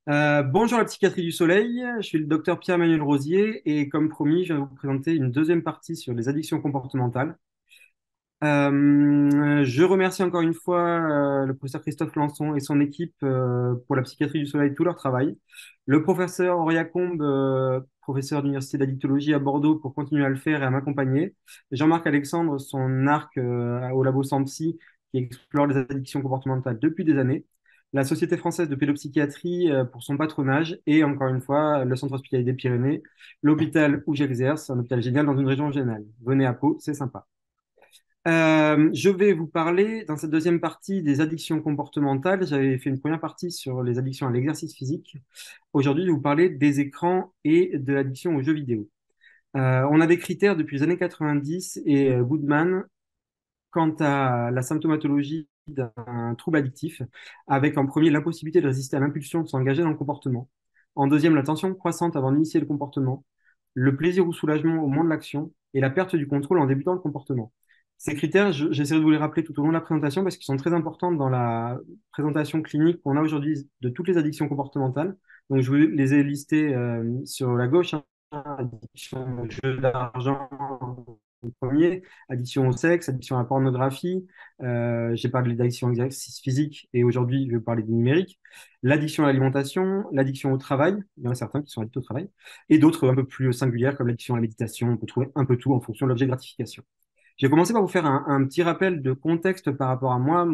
Bonjour la psychiatrie du sommeil, je suis le docteur Pierre-Emmanuel Rosier et comme promis, je vais vous présenter une deuxième partie sur les addictions comportementales. Je remercie encore une fois le professeur Christophe Lançon et son équipe pour la psychiatrie du sommeil, tout leur travail. Le professeur Auria Combe, professeur de l'Université d'addictologie à Bordeaux, pour continuer à le faire et à m'accompagner. Jean-Marc Alexandre, son arc au labo Sampsy, qui explore les addictions comportementales depuis des années. La Société française de pédopsychiatrie pour son patronage et encore une fois le Centre hospitalier des Pyrénées, l'hôpital où j'exerce, un hôpital génial dans une région géniale. Venez à Pau, c'est sympa. Je vais vous parler dans cette deuxième partie des addictions comportementales. J'avais fait une première partie sur les addictions à l'exercice physique. Aujourd'hui, je vais vous parler des écrans et de l'addiction aux jeux vidéo. On a des critères depuis les années 90 et Goodman quant à la symptomatologie d'un trouble addictif, avec en premier l'impossibilité de résister à l'impulsion de s'engager dans le comportement. En deuxième, la tension croissante avant d'initier le comportement, le plaisir ou soulagement au moment de l'action et la perte du contrôle en débutant le comportement. Ces critères, j'essaierai de vous les rappeler tout au long de la présentation parce qu'ils sont très importants dans la présentation clinique qu'on a aujourd'hui de toutes les addictions comportementales. Donc, je vous les ai listés sur la gauche, hein. Addiction au jeu d'argent, le premier, addiction au sexe, addiction à la pornographie. J'ai parlé d'addiction à l'exercice physique et aujourd'hui, je vais parler du numérique. L'addiction à l'alimentation, l'addiction au travail. Il y en a certains qui sont addicts au travail. Et d'autres un peu plus singulières comme l'addiction à la méditation. On peut trouver un peu tout en fonction de l'objet de gratification. J'ai commencé par vous faire un petit rappel de contexte par rapport à moi.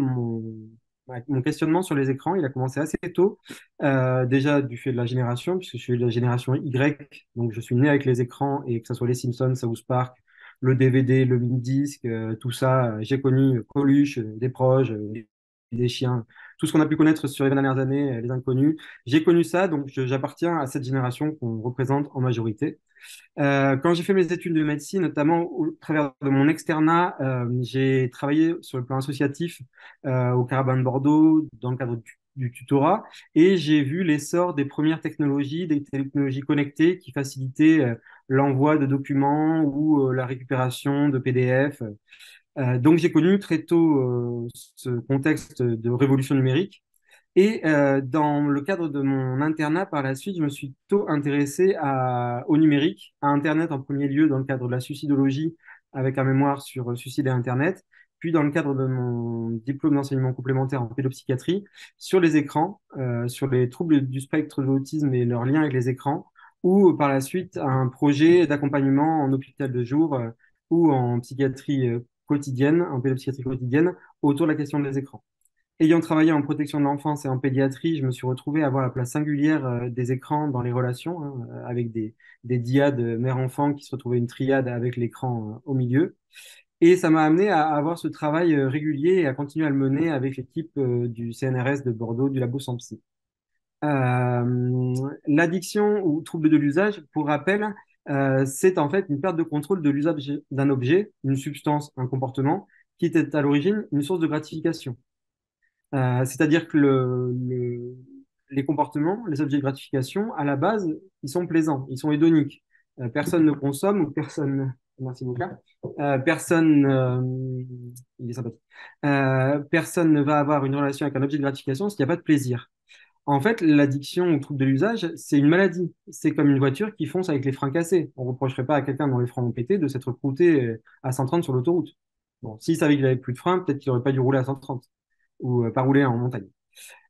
Mon questionnement sur les écrans, il a commencé assez tôt, déjà du fait de la génération, puisque je suis de la génération Y, donc je suis né avec les écrans, et que ce soit les Simpsons, South Park, le DVD, le mini-disque, tout ça, j'ai connu Coluche, des proches, des chiens, tout ce qu'on a pu connaître sur les 20 dernières années, les inconnus. J'ai connu ça, donc j'appartiens à cette génération qu'on représente en majorité. Quand j'ai fait mes études de médecine, notamment au travers de mon externat, j'ai travaillé sur le plan associatif au Carabin de Bordeaux dans le cadre du tutorat et j'ai vu l'essor des premières technologies, des technologies connectées qui facilitaient l'envoi de documents ou la récupération de PDF. Donc j'ai connu très tôt ce contexte de révolution numérique. Et dans le cadre de mon internat, par la suite, je me suis tôt intéressé au numérique, à Internet en premier lieu dans le cadre de la suicidologie, avec un mémoire sur suicide et Internet, puis dans le cadre de mon diplôme d'enseignement complémentaire en pédopsychiatrie, sur les écrans, sur les troubles du spectre de l'autisme et leurs liens avec les écrans, ou par la suite un projet d'accompagnement en hôpital de jour ou en psychiatrie quotidienne, en pédopsychiatrie quotidienne, autour de la question des écrans. Ayant travaillé en protection de l'enfance et en pédiatrie, je me suis retrouvé à avoir la place singulière des écrans dans les relations, hein, avec des dyades mère-enfant qui se retrouvaient une triade avec l'écran au milieu. Et ça m'a amené à avoir ce travail régulier et à continuer à le mener avec l'équipe du CNRS de Bordeaux, du Labo Sampsi. L'addiction ou trouble de l'usage, pour rappel, c'est en fait une perte de contrôle de l'usage d'un objet, une substance, un comportement, qui était à l'origine une source de gratification. C'est-à-dire que les comportements, les objets de gratification, à la base, ils sont plaisants, ils sont hédoniques. Personne ne consomme ou personne, merci beaucoup, personne, il est sympathique. Personne ne va avoir une relation avec un objet de gratification s'il n'y a pas de plaisir. En fait, l'addiction au trouble de l'usage, c'est une maladie. C'est comme une voiture qui fonce avec les freins cassés. On ne reprocherait pas à quelqu'un dont les freins ont pété de s'être croûté à 130 sur l'autoroute. Bon, s'il savait qu'il avait plus de freins, peut-être qu'il n'aurait pas dû rouler à 130 ou pas rouler en montagne.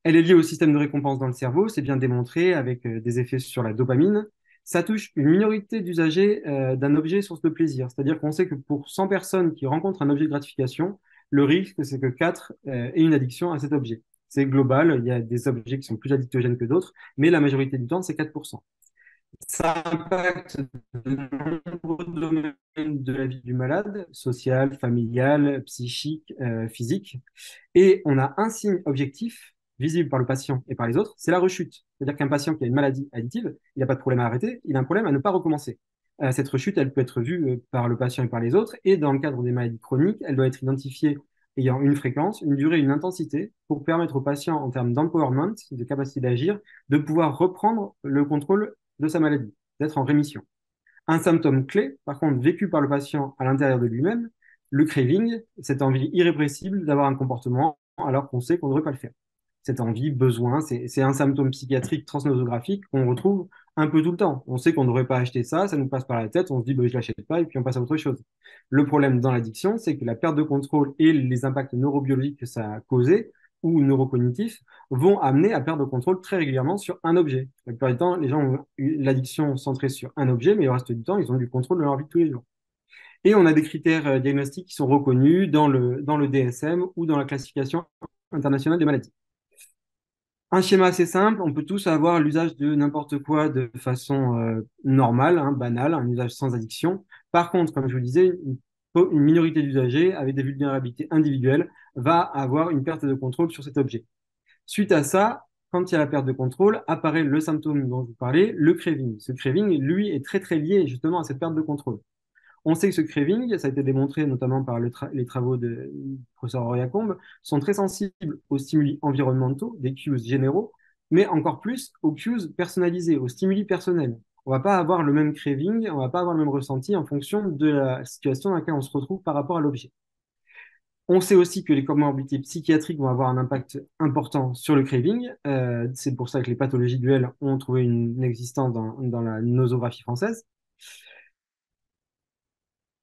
Elle est liée au système de récompense dans le cerveau, c'est bien démontré avec des effets sur la dopamine. Ça touche une minorité d'usagers d'un objet source de plaisir. C'est-à-dire qu'on sait que pour 100 personnes qui rencontrent un objet de gratification, le risque, c'est que 4 aient une addiction à cet objet. C'est global, il y a des objets qui sont plus addictogènes que d'autres, mais la majorité du temps, c'est 4%. Ça impacte de nombreux domaines de la vie du malade, social, familial, psychique, physique. Et on a un signe objectif, visible par le patient et par les autres, c'est la rechute. C'est-à-dire qu'un patient qui a une maladie addictive, il n'a pas de problème à arrêter, il a un problème à ne pas recommencer. Cette rechute, elle peut être vue par le patient et par les autres. Et dans le cadre des maladies chroniques, elle doit être identifiée ayant une fréquence, une durée, une intensité, pour permettre au patient, en termes d'empowerment, de capacité d'agir, de pouvoir reprendre le contrôle de sa maladie, d'être en rémission. Un symptôme clé, par contre, vécu par le patient à l'intérieur de lui-même, le craving, cette envie irrépressible d'avoir un comportement alors qu'on sait qu'on ne devrait pas le faire. cette envie, besoin. C'est un symptôme psychiatrique transnosographique qu'on retrouve un peu tout le temps. On sait qu'on ne devrait pas acheter ça, ça nous passe par la tête, on se dit bah, je l'achète pas et puis on passe à autre chose. Le problème dans l'addiction, c'est que la perte de contrôle et les impacts neurobiologiques que ça a causé ou neurocognitifs vont amener à perdre le contrôle très régulièrement sur un objet. La plupart du temps, les gens ont eu l'addiction centrée sur un objet, mais le reste du temps, ils ont du contrôle de leur vie de tous les jours. Et on a des critères diagnostiques qui sont reconnus dans le DSM ou dans la classification internationale des maladies. Un schéma assez simple, on peut tous avoir l'usage de n'importe quoi de façon normale, hein, banale, un usage sans addiction. Par contre, comme je vous le disais, une minorité d'usagers avec des vulnérabilités individuelles va avoir une perte de contrôle sur cet objet. Suite à ça, quand il y a la perte de contrôle, apparaît le symptôme dont je vous parlais, le craving. Ce craving, lui, est très très lié justement à cette perte de contrôle. On sait que ce craving, ça a été démontré notamment par les travaux du professeur Oriacombe, sont très sensibles aux stimuli environnementaux, des cues généraux, mais encore plus aux cues personnalisés, aux stimuli personnels. On va pas avoir le même craving, on va pas avoir le même ressenti en fonction de la situation dans laquelle on se retrouve par rapport à l'objet. On sait aussi que les comorbidités psychiatriques vont avoir un impact important sur le craving. C'est pour ça que les pathologies duelles ont trouvé une existence dans la nosographie française.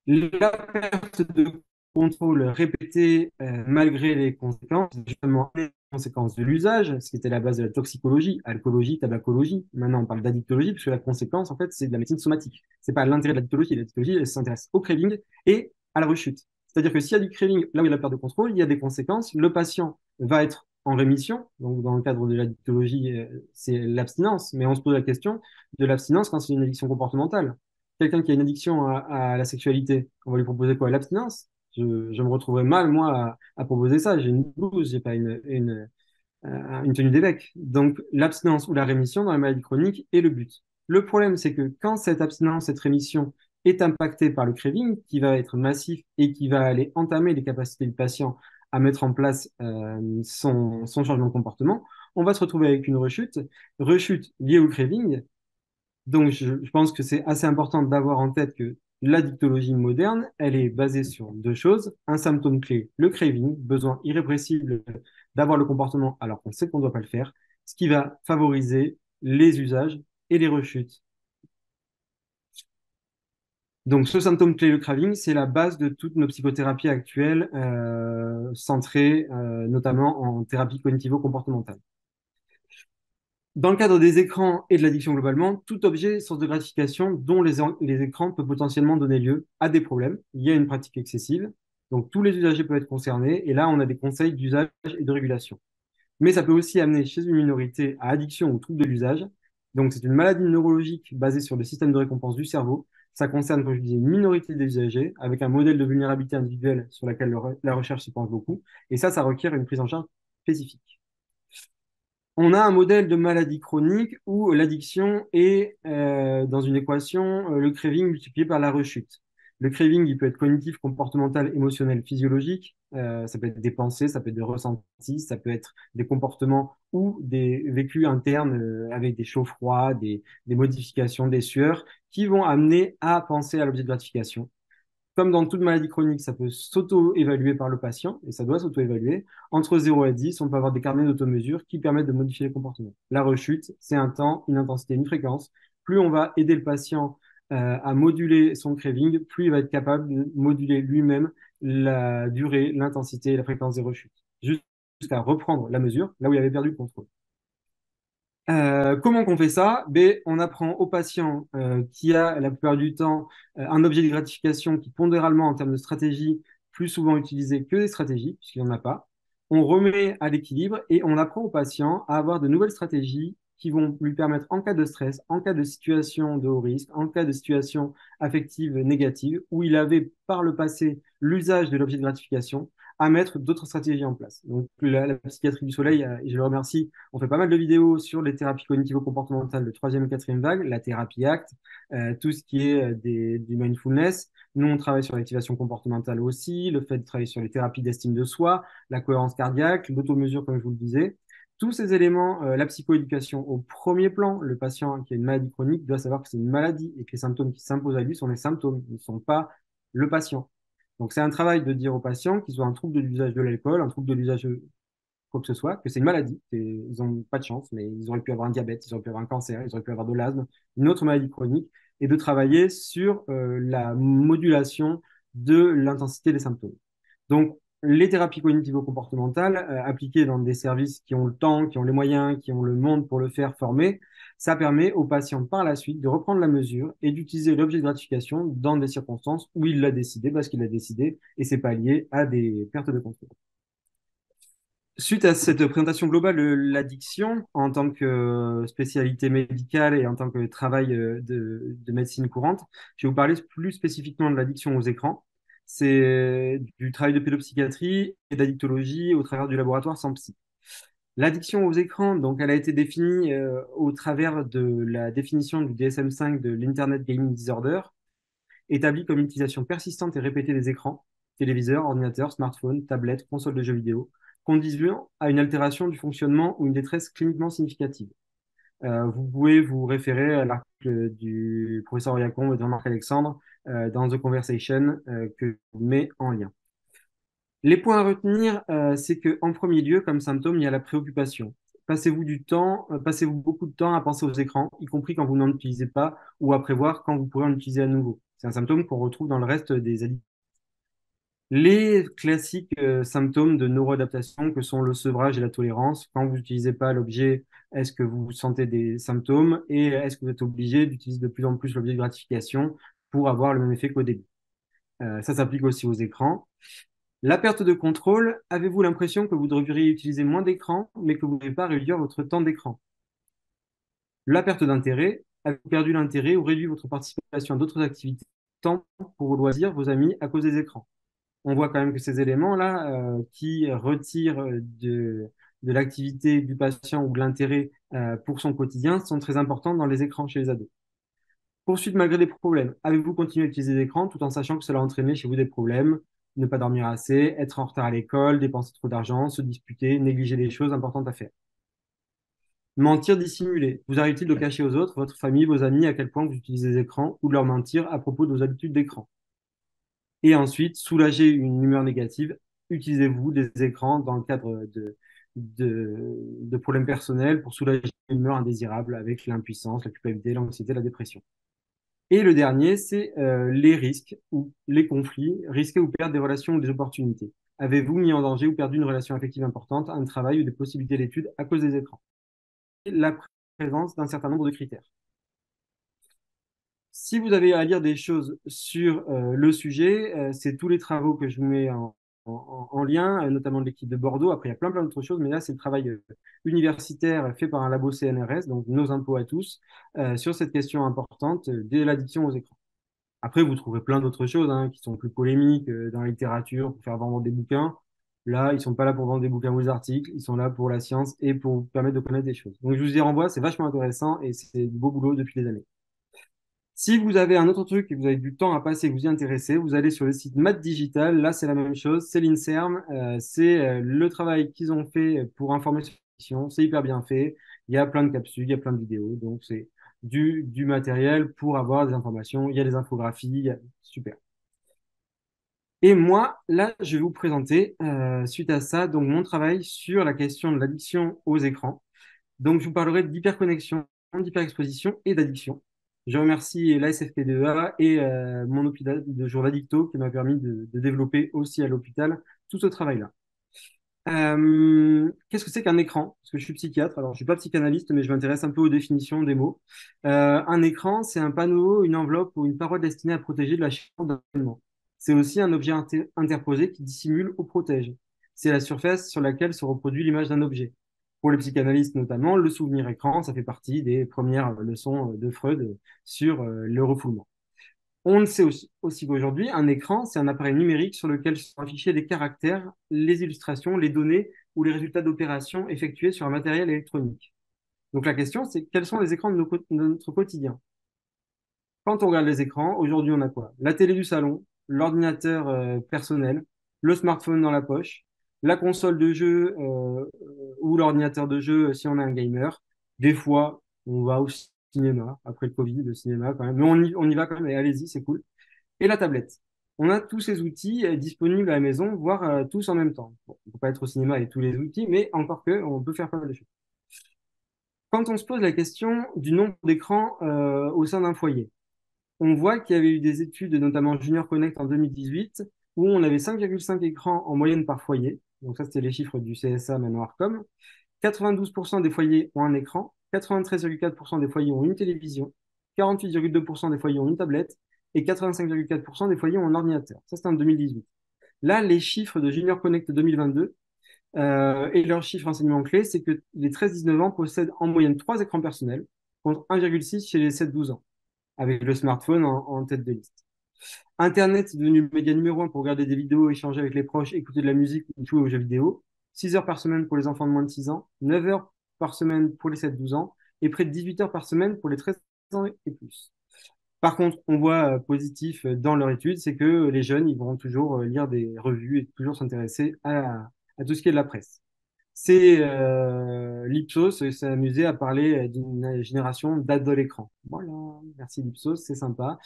La perte de contrôle répétée, malgré les conséquences, justement les conséquences de l'usage, ce qui était la base de la toxicologie, alcoolologie, tabacologie. Maintenant, on parle d'addictologie, puisque la conséquence, en fait, c'est de la médecine somatique. C'est pas l'intérêt de l'addictologie. L'addictologie, elle s'intéresse au craving et à la rechute. C'est-à-dire que s'il y a du craving, là où il y a la perte de contrôle, il y a des conséquences. Le patient va être en rémission. Donc, dans le cadre de l'addictologie, c'est l'abstinence. Mais on se pose la question de l'abstinence quand c'est une addiction comportementale. Quelqu'un qui a une addiction à la sexualité, on va lui proposer quoi? L'abstinence? Je me retrouverais mal, moi, à proposer ça. J'ai une blouse, j'ai pas une tenue d'évêque. Donc, l'abstinence ou la rémission dans la maladie chronique est le but. Le problème, c'est que quand cette abstinence, cette rémission est impactée par le craving, qui va être massif et qui va aller entamer les capacités du patient à mettre en place son changement de comportement, on va se retrouver avec une rechute liée au craving. Donc, je pense que c'est assez important d'avoir en tête que l'addictologie moderne, elle est basée sur deux choses. Un symptôme clé, le craving, besoin irrépressible d'avoir le comportement alors qu'on sait qu'on ne doit pas le faire, ce qui va favoriser les usages et les rechutes. Donc, ce symptôme clé, le craving, c'est la base de toutes nos psychothérapies actuelles, centrées notamment en thérapie cognitivo-comportementale. Dans le cadre des écrans et de l'addiction globalement, tout objet est source de gratification dont les écrans peuvent potentiellement donner lieu à des problèmes. Il y a une pratique excessive, donc tous les usagers peuvent être concernés, et là on a des conseils d'usage et de régulation. Mais ça peut aussi amener chez une minorité à addiction ou trouble de l'usage. Donc c'est une maladie neurologique basée sur le système de récompense du cerveau. Ça concerne, comme je disais, une minorité des usagers avec un modèle de vulnérabilité individuelle sur laquelle la recherche se penche beaucoup, et ça requiert une prise en charge spécifique. On a un modèle de maladie chronique où l'addiction est dans une équation, le craving multiplié par la rechute. Le craving, il peut être cognitif, comportemental, émotionnel, physiologique. Ça peut être des pensées, ça peut être des ressentis, ça peut être des comportements ou des vécus internes avec des chauds froids, des modifications, des sueurs qui vont amener à penser à l'objet de gratification. Comme dans toute maladie chronique, ça peut s'auto-évaluer par le patient, et ça doit s'auto-évaluer. Entre 0 et 10, on peut avoir des carnets d'automesure qui permettent de modifier les comportements. La rechute, c'est un temps, une intensité, une fréquence. Plus on va aider le patient à moduler son craving, plus il va être capable de moduler lui-même la durée, l'intensité et la fréquence des rechutes, jusqu'à reprendre la mesure là où il avait perdu le contrôle. Comment qu'on fait ça? Ben, on apprend au patient qui a la plupart du temps un objet de gratification qui pondéralement en termes de stratégie plus souvent utilisé que des stratégies, puisqu'il n'y en a pas. On remet à l'équilibre et on apprend au patient à avoir de nouvelles stratégies qui vont lui permettre en cas de stress, en cas de situation de haut risque, en cas de situation affective négative, où il avait par le passé l'usage de l'objet de gratification, à mettre d'autres stratégies en place. Donc la psychiatrie du soleil, et je le remercie, on fait pas mal de vidéos sur les thérapies cognitivo-comportementales de troisième et quatrième vague, la thérapie ACT, tout ce qui est du mindfulness. Nous, on travaille sur l'activation comportementale aussi, le fait de travailler sur les thérapies d'estime de soi, la cohérence cardiaque, l'automesure, comme je vous le disais. Tous ces éléments, la psychoéducation au premier plan, le patient qui a une maladie chronique doit savoir que c'est une maladie et que les symptômes qui s'imposent à lui sont les symptômes, ils ne sont pas le patient. Donc, c'est un travail de dire aux patients qu'ils ont un trouble de l'usage de l'alcool, un trouble de l'usage quoi que ce soit, que c'est une maladie, ils n'ont pas de chance, mais ils auraient pu avoir un diabète, ils auraient pu avoir un cancer, ils auraient pu avoir de l'asthme, une autre maladie chronique, et de travailler sur la modulation de l'intensité des symptômes. Donc, les thérapies cognitivo-comportementales appliquées dans des services qui ont le temps, qui ont les moyens, qui ont le monde pour le faire former, ça permet au patient par la suite de reprendre la mesure et d'utiliser l'objet de gratification dans des circonstances où il l'a décidé, parce qu'il l'a décidé, et c'est pas lié à des pertes de contrôle. Suite à cette présentation globale de l'addiction en tant que spécialité médicale et en tant que travail de médecine courante, je vais vous parler plus spécifiquement de l'addiction aux écrans. C'est du travail de pédopsychiatrie et d'addictologie au travers du laboratoire Sampsi. L'addiction aux écrans, donc, elle a été définie au travers de la définition du DSM-5 de l'Internet Gaming Disorder, établie comme une utilisation persistante et répétée des écrans, téléviseurs, ordinateurs, smartphones, tablettes, consoles de jeux vidéo, conduisant à une altération du fonctionnement ou une détresse cliniquement significative. Vous pouvez vous référer à l'article du professeur Oriacon et de Jean-Marc Alexandre dans The Conversation que je vous mets en lien. Les points à retenir, c'est qu'en premier lieu, comme symptôme, il y a la préoccupation. Passez-vous beaucoup de temps à penser aux écrans, y compris quand vous n'en utilisez pas, ou à prévoir quand vous pourrez en utiliser à nouveau. C'est un symptôme qu'on retrouve dans le reste des addictions. Les classiques symptômes de neuroadaptation que sont le sevrage et la tolérance. Quand vous n'utilisez pas l'objet, est-ce que vous sentez des symptômes et est-ce que vous êtes obligé d'utiliser de plus en plus l'objet de gratification pour avoir le même effet qu'au début? Ça s'applique aussi aux écrans. La perte de contrôle, avez-vous l'impression que vous devriez utiliser moins d'écran, mais que vous n'avez pas réduire votre temps d'écran? La perte d'intérêt, avez-vous perdu l'intérêt ou réduit votre participation à d'autres activités, tant pour vos loisirs, vos amis, à cause des écrans? On voit quand même que ces éléments-là, qui retirent de l'activité du patient ou de l'intérêt pour son quotidien, sont très importants dans les écrans chez les ados. Poursuite malgré des problèmes. Avez-vous continué à utiliser l'écran tout en sachant que cela a entraîné chez vous des problèmes? Ne pas dormir assez, être en retard à l'école, dépenser trop d'argent, se disputer, négliger des choses importantes à faire. Mentir, dissimuler. Vous arrive-t-il de cacher aux autres, votre famille, vos amis, à quel point vous utilisez les écrans ou de leur mentir à propos de vos habitudes d'écran? Et ensuite, soulager une humeur négative. Utilisez-vous des écrans dans le cadre de problèmes personnels pour soulager une humeur indésirable avec l'impuissance, la culpabilité, l'anxiété, la dépression. Et le dernier, c'est les risques ou les conflits, risquer ou perdre des relations ou des opportunités. Avez-vous mis en danger ou perdu une relation affective importante, un travail ou des possibilités d'études à cause des écrans? Et la présence d'un certain nombre de critères. Si vous avez à lire des choses sur le sujet, c'est tous les travaux que je vous mets en lien, notamment de l'équipe de Bordeaux. Après, il y a plein d'autres choses, mais là, c'est le travail universitaire fait par un labo CNRS, donc nos impôts à tous, sur cette question importante de l'addiction aux écrans. Après, vous trouverez plein d'autres choses hein, qui sont plus polémiques dans la littérature pour faire vendre des bouquins. Là, ils sont pas là pour vendre des bouquins ou des articles, ils sont là pour la science et pour vous permettre de connaître des choses. Donc, je vous y renvoie, c'est vachement intéressant et c'est du beau boulot depuis des années. Si vous avez un autre truc et que vous avez du temps à passer et que vous y intéressez, vous allez sur le site Math Digital. Là, c'est la même chose. C'est l'INSERM. C'est le travail qu'ils ont fait pour informer sur la question. C'est hyper bien fait. Il y a plein de capsules, il y a plein de vidéos. Donc, c'est du matériel pour avoir des informations. Il y a des infographies. Super. Et moi, là, je vais vous présenter, suite à ça, donc mon travail sur la question de l'addiction aux écrans. Donc, je vous parlerai d'hyperconnexion, d'hyperexposition et d'addiction. Je remercie la SFP2A et mon hôpital de jour d'Addicto qui m'a permis de développer aussi à l'hôpital tout ce travail-là. Qu'est-ce que c'est qu'un écran? Parce que je suis psychiatre, alors je suis pas psychanalyste, mais je m'intéresse un peu aux définitions des mots. Un écran, c'est un panneau, une enveloppe ou une paroi destinée à protéger de la chaleur d'un élément. C'est aussi un objet interposé qui dissimule ou protège. C'est la surface sur laquelle se reproduit l'image d'un objet. Pour les psychanalystes notamment, le souvenir écran, ça fait partie des premières leçons de Freud sur le refoulement. On le sait aussi qu'aujourd'hui, un écran, c'est un appareil numérique sur lequel sont affichés des caractères, les illustrations, les données ou les résultats d'opérations effectuées sur un matériel électronique. Donc la question, c'est quels sont les écrans de notre quotidien? Quand on regarde les écrans, aujourd'hui, on a quoi? La télé du salon, l'ordinateur personnel, le smartphone dans la poche, la console de jeu ou l'ordinateur de jeu si on est un gamer. Des fois, on va au cinéma, après le Covid, le cinéma quand même, mais on y va quand même, et allez-y, c'est cool. Et la tablette. On a tous ces outils disponibles à la maison, voire tous en même temps. Bon, on ne peut pas être au cinéma avec tous les outils, mais encore que, on peut faire pas mal de choses. Quand on se pose la question du nombre d'écrans au sein d'un foyer, on voit qu'il y avait eu des études, notamment Junior Connect en 2018, où on avait 5,5 écrans en moyenne par foyer. Donc ça, c'était les chiffres du CSA, maintenant Arcom. 92% des foyers ont un écran, 93,4% des foyers ont une télévision, 48,2% des foyers ont une tablette et 85,4% des foyers ont un ordinateur. Ça, c'était en 2018. Là, les chiffres de Junior Connect 2022 et leur chiffre enseignement clé, c'est que les 13-19 ans possèdent en moyenne 3 écrans personnels contre 1,6 chez les 7-12 ans, avec le smartphone en tête de liste. Internet est devenu le média numéro un pour regarder des vidéos, échanger avec les proches, écouter de la musique ou jouer aux jeux vidéo. 6 heures par semaine pour les enfants de moins de 6 ans, 9 heures par semaine pour les 7-12 ans et près de 18 heures par semaine pour les 13 ans et plus. Par contre, on voit positif dans leur étude, c'est que les jeunes, ils vont toujours lire des revues et toujours s'intéresser à tout ce qui est de la presse. C'est l'Ipsos s'est amusé à parler d'une génération d'ado-l'écran. Voilà, merci l'Ipsos, c'est sympa.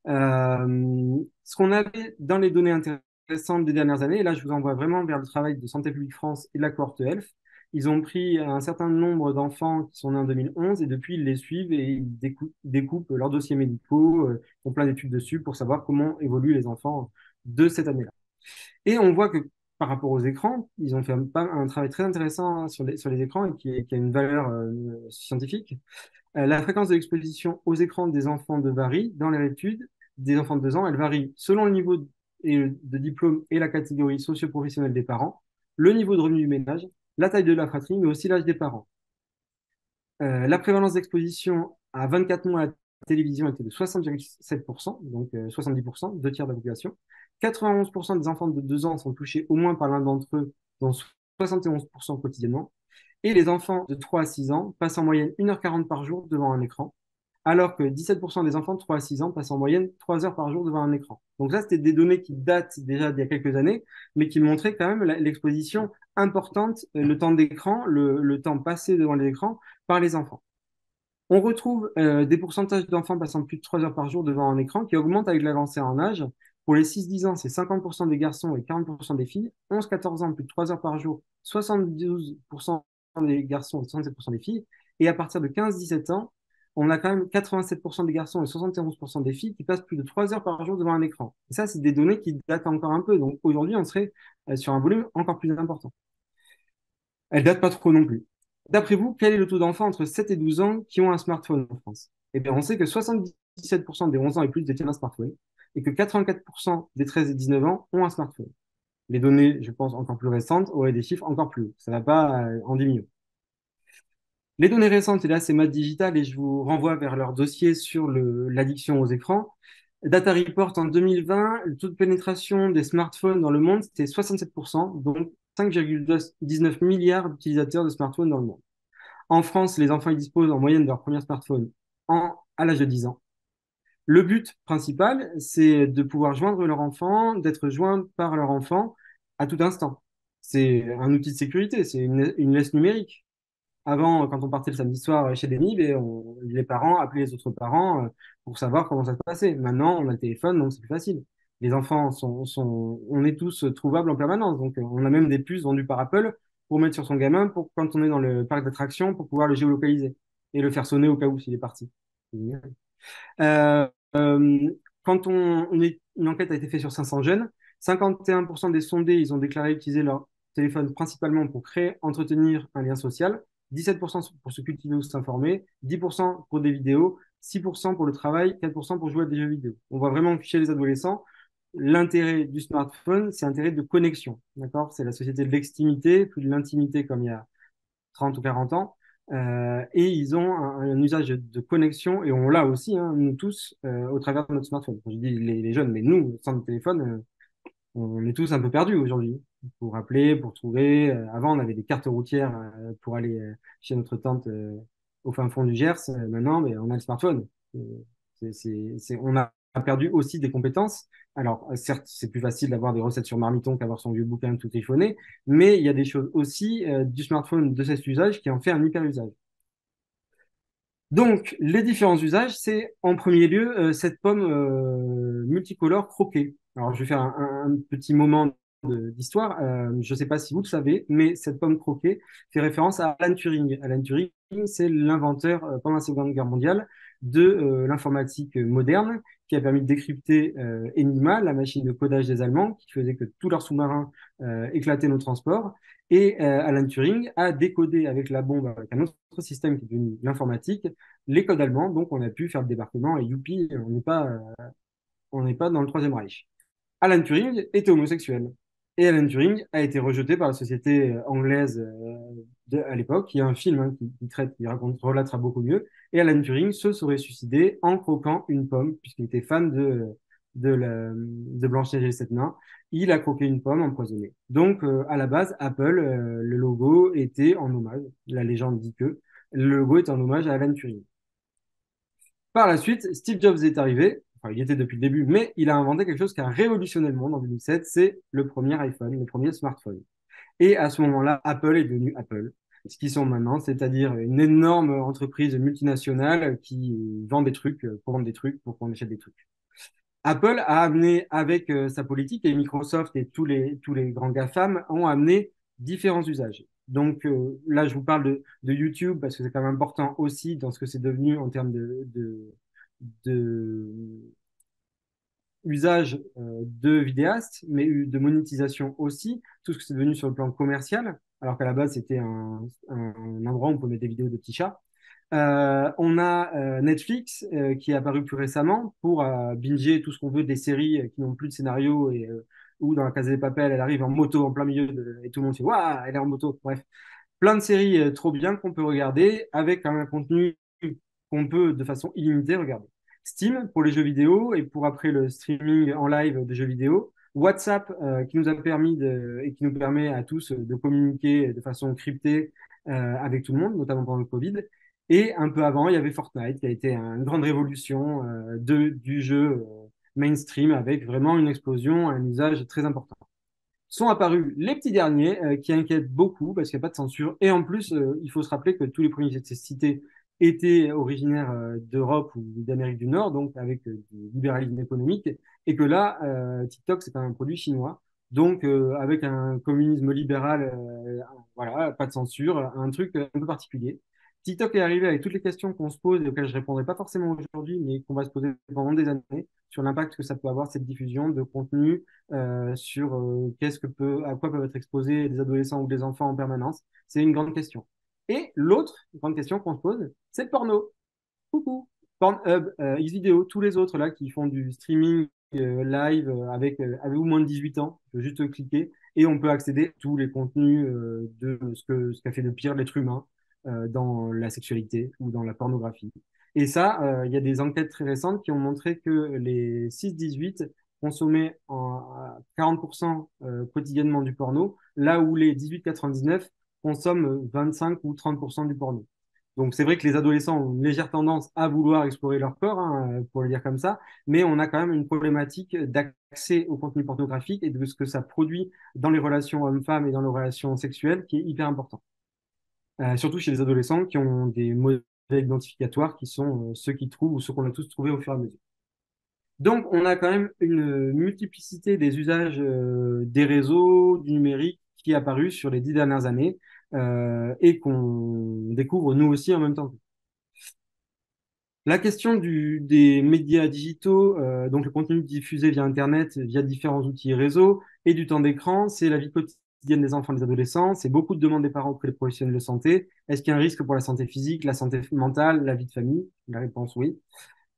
Ce qu'on avait dans les données intéressantes des dernières années, et là je vous envoie vraiment vers le travail de Santé publique France et de la cohorte ELF, ils ont pris un certain nombre d'enfants qui sont nés en 2011 et depuis ils les suivent et ils découpent leurs dossiers médicaux, font plein d'études dessus pour savoir comment évoluent les enfants de cette année-là. Et on voit que par rapport aux écrans, ils ont fait un travail très intéressant sur les écrans et qui a une valeur scientifique. La fréquence de l'exposition aux écrans des enfants varie dans les études des enfants de 2 ans. Elle varie selon le niveau de diplôme et la catégorie socio-professionnelle des parents, le niveau de revenu du ménage, la taille de la fratrie, mais aussi l'âge des parents. La prévalence d'exposition à 24 mois à la télévision était de 60,7%, donc 70%, 2 tiers de la population. 91% des enfants de 2 ans sont touchés au moins par l'un d'entre eux, dont 71% quotidiennement. Et les enfants de 3 à 6 ans passent en moyenne 1h40 par jour devant un écran, alors que 17% des enfants de 3 à 6 ans passent en moyenne 3 heures par jour devant un écran. Donc ça, c'était des données qui datent déjà d'il y a quelques années, mais qui montraient quand même l'exposition importante, le temps d'écran, le temps passé devant les écrans par les enfants. On retrouve des pourcentages d'enfants passant plus de 3 heures par jour devant un écran qui augmentent avec l'avancée en âge. Pour les 6-10 ans, c'est 50% des garçons et 40% des filles. 11-14 ans, plus de 3 heures par jour, 72% des garçons et 67% des filles. Et à partir de 15-17 ans, on a quand même 87% des garçons et 71% des filles qui passent plus de 3 heures par jour devant un écran. Et ça, c'est des données qui datent encore un peu. Donc aujourd'hui, on serait sur un volume encore plus important. Elles datent pas trop non plus. D'après vous, quel est le taux d'enfants entre 7 et 12 ans qui ont un smartphone en France? Eh bien, on sait que 77% des 11 ans et plus détiennent un smartphone et que 84% des 13 et 19 ans ont un smartphone. Les données, je pense, encore plus récentes auraient des chiffres encore plus hauts. Ça ne va pas en diminuer. Les données récentes, et là, c'est Math Digital et je vous renvoie vers leur dossier sur l'addiction aux écrans. Data Report en 2020, le taux de pénétration des smartphones dans le monde, c'était 67%, donc 5,19 milliards d'utilisateurs de smartphones dans le monde. En France, les enfants y disposent en moyenne de leur premier smartphone à l'âge de 10 ans. Le but principal, c'est de pouvoir joindre leur enfant, d'être joint par leur enfant à tout instant. C'est un outil de sécurité, c'est une laisse numérique. Avant, quand on partait le samedi soir chez des NIB, les parents appelaient les autres parents pour savoir comment ça se passait. Maintenant, on a le téléphone, donc c'est plus facile. Les enfants on est tous trouvables en permanence. Donc, on a même des puces vendues par Apple pour mettre sur son gamin pour quand on est dans le parc d'attractions pour pouvoir le géolocaliser et le faire sonner au cas où s'il est parti. C'est génial. Euh, euh, quand une enquête a été faite sur 500 jeunes, 51% des sondés, ils ont déclaré utiliser leur téléphone principalement pour créer, entretenir un lien social, 17% pour se cultiver ou s'informer, 10% pour des vidéos, 6% pour le travail, 4% pour jouer à des jeux vidéo. On voit vraiment que chez les adolescents, l'intérêt du smartphone, c'est l'intérêt de connexion. D'accord? C'est la société de l'extimité, plus de l'intimité comme il y a 30 ou 40 ans. Et ils ont un usage de connexion, et on l'a aussi, hein, nous tous, au travers de notre smartphone. Quand je dis les jeunes, mais nous, sans le téléphone, on est tous un peu perdus aujourd'hui. Pour appeler, pour trouver. Avant, on avait des cartes routières pour aller chez notre tante au fin fond du Gers. Maintenant, mais on a le smartphone. On a perdu aussi des compétences. Alors, certes, c'est plus facile d'avoir des recettes sur Marmiton qu'avoir son vieux bouquin tout griffonné, mais il y a des choses aussi du smartphone, de cet usage, qui en fait un hyper usage. Donc, les différents usages, c'est en premier lieu cette pomme multicolore croquée. Alors, je vais faire un petit moment d'histoire. Je ne sais pas si vous le savez, mais cette pomme croquée fait référence à Alan Turing. Alan Turing, c'est l'inventeur pendant la Seconde Guerre mondiale de l'informatique moderne qui a permis de décrypter Enigma, la machine de codage des Allemands, qui faisait que tous leurs sous-marins éclataient nos transports. Et Alan Turing a décodé avec la bombe, avec un autre système qui est devenu l'informatique, les codes allemands. Donc on a pu faire le débarquement et youpi, on n'est pas dans le Troisième Reich. Alan Turing était homosexuel. Et Alan Turing a été rejeté par la société anglaise à l'époque. Il y a un film qui traite, qui raconte, relatera beaucoup mieux. Et Alan Turing se serait suicidé en croquant une pomme, puisqu'il était fan de Blanche-Neige et les Sept Nains. Il a croqué une pomme empoisonnée. Donc, à la base, Apple, le logo était en hommage. La légende dit que le logo est en hommage à Alan Turing. Par la suite, Steve Jobs est arrivé, enfin il y était depuis le début, mais il a inventé quelque chose qui a révolutionné le monde en 2007, c'est le premier iPhone, le premier smartphone. Et à ce moment-là, Apple est devenu Apple, ce qu'ils sont maintenant, c'est-à-dire une énorme entreprise multinationale qui vend des trucs pour vendre des trucs, pour qu'on achète des trucs. Apple a amené avec sa politique, et Microsoft et tous les grands GAFAM ont amené différents usages. Donc là, je vous parle de YouTube parce que c'est quand même important aussi dans ce que c'est devenu en termes de usage de vidéastes, mais de monétisation aussi, tout ce que c'est devenu sur le plan commercial, alors qu'à la base, c'était un endroit où on peut mettre des vidéos de petits chats. On a Netflix qui est apparu plus récemment pour binger tout ce qu'on veut des séries qui n'ont plus de scénario et où dans la Casa des Papel, elle arrive en moto en plein milieu et tout le monde dit waouh, elle est en moto. Bref, plein de séries trop bien qu'on peut regarder avec un contenu qu'on peut de façon illimitée regarder. Steam pour les jeux vidéo et pour après le streaming en live de jeux vidéo. WhatsApp qui nous a permis et qui nous permet à tous de communiquer de façon cryptée avec tout le monde, notamment pendant le Covid. Et un peu avant, il y avait Fortnite qui a été une grande révolution du jeu mainstream avec vraiment une explosion, un usage très important. Sont apparus les petits derniers qui inquiètent beaucoup parce qu'il n'y a pas de censure. Et en plus, il faut se rappeler que tous les premiers cités étaient originaires d'Europe ou d'Amérique du Nord, donc avec du libéralisme économique, et que là, TikTok, c'est un produit chinois. Donc, avec un communisme libéral, voilà, pas de censure, un truc un peu particulier. TikTok est arrivé avec toutes les questions qu'on se pose et auxquelles je ne répondrai pas forcément aujourd'hui, mais qu'on va se poser pendant des années sur l'impact que ça peut avoir, cette diffusion de contenu sur à quoi peuvent être exposés des adolescents ou des enfants en permanence. C'est une grande question. Et l'autre grande question qu'on se pose, c'est le porno. Coucou. Pornhub, Xvideo, tous les autres là qui font du streaming live avec ou moins de 18 ans, on peut juste cliquer et on peut accéder à tous les contenus de ce qu'a fait de pire l'être humain dans la sexualité ou dans la pornographie. Et ça, il y a des enquêtes très récentes qui ont montré que les 6-18 consommaient à 40% quotidiennement du porno, là où les 18-99 consomment 25 ou 30% du porno. Donc c'est vrai que les adolescents ont une légère tendance à vouloir explorer leur corps, hein, pour le dire comme ça, mais on a quand même une problématique d'accès au contenu pornographique et de ce que ça produit dans les relations hommes-femmes et dans les relations sexuelles qui est hyper important. Surtout chez les adolescents qui ont des modèles identificatoires qui sont ceux qu'ils trouvent ou ceux qu'on a tous trouvés au fur et à mesure. Donc, on a quand même une multiplicité des usages des réseaux, du numérique qui est apparu sur les 10 dernières années et qu'on découvre nous aussi en même temps. La question des médias digitaux, donc le contenu diffusé via Internet, via différents outils et réseaux, et du temps d'écran, c'est la vie quotidienne des enfants et des adolescents. C'est beaucoup de demandes des parents auprès des professionnels de santé. Est-ce qu'il y a un risque pour la santé physique, la santé mentale, la vie de famille? La réponse oui.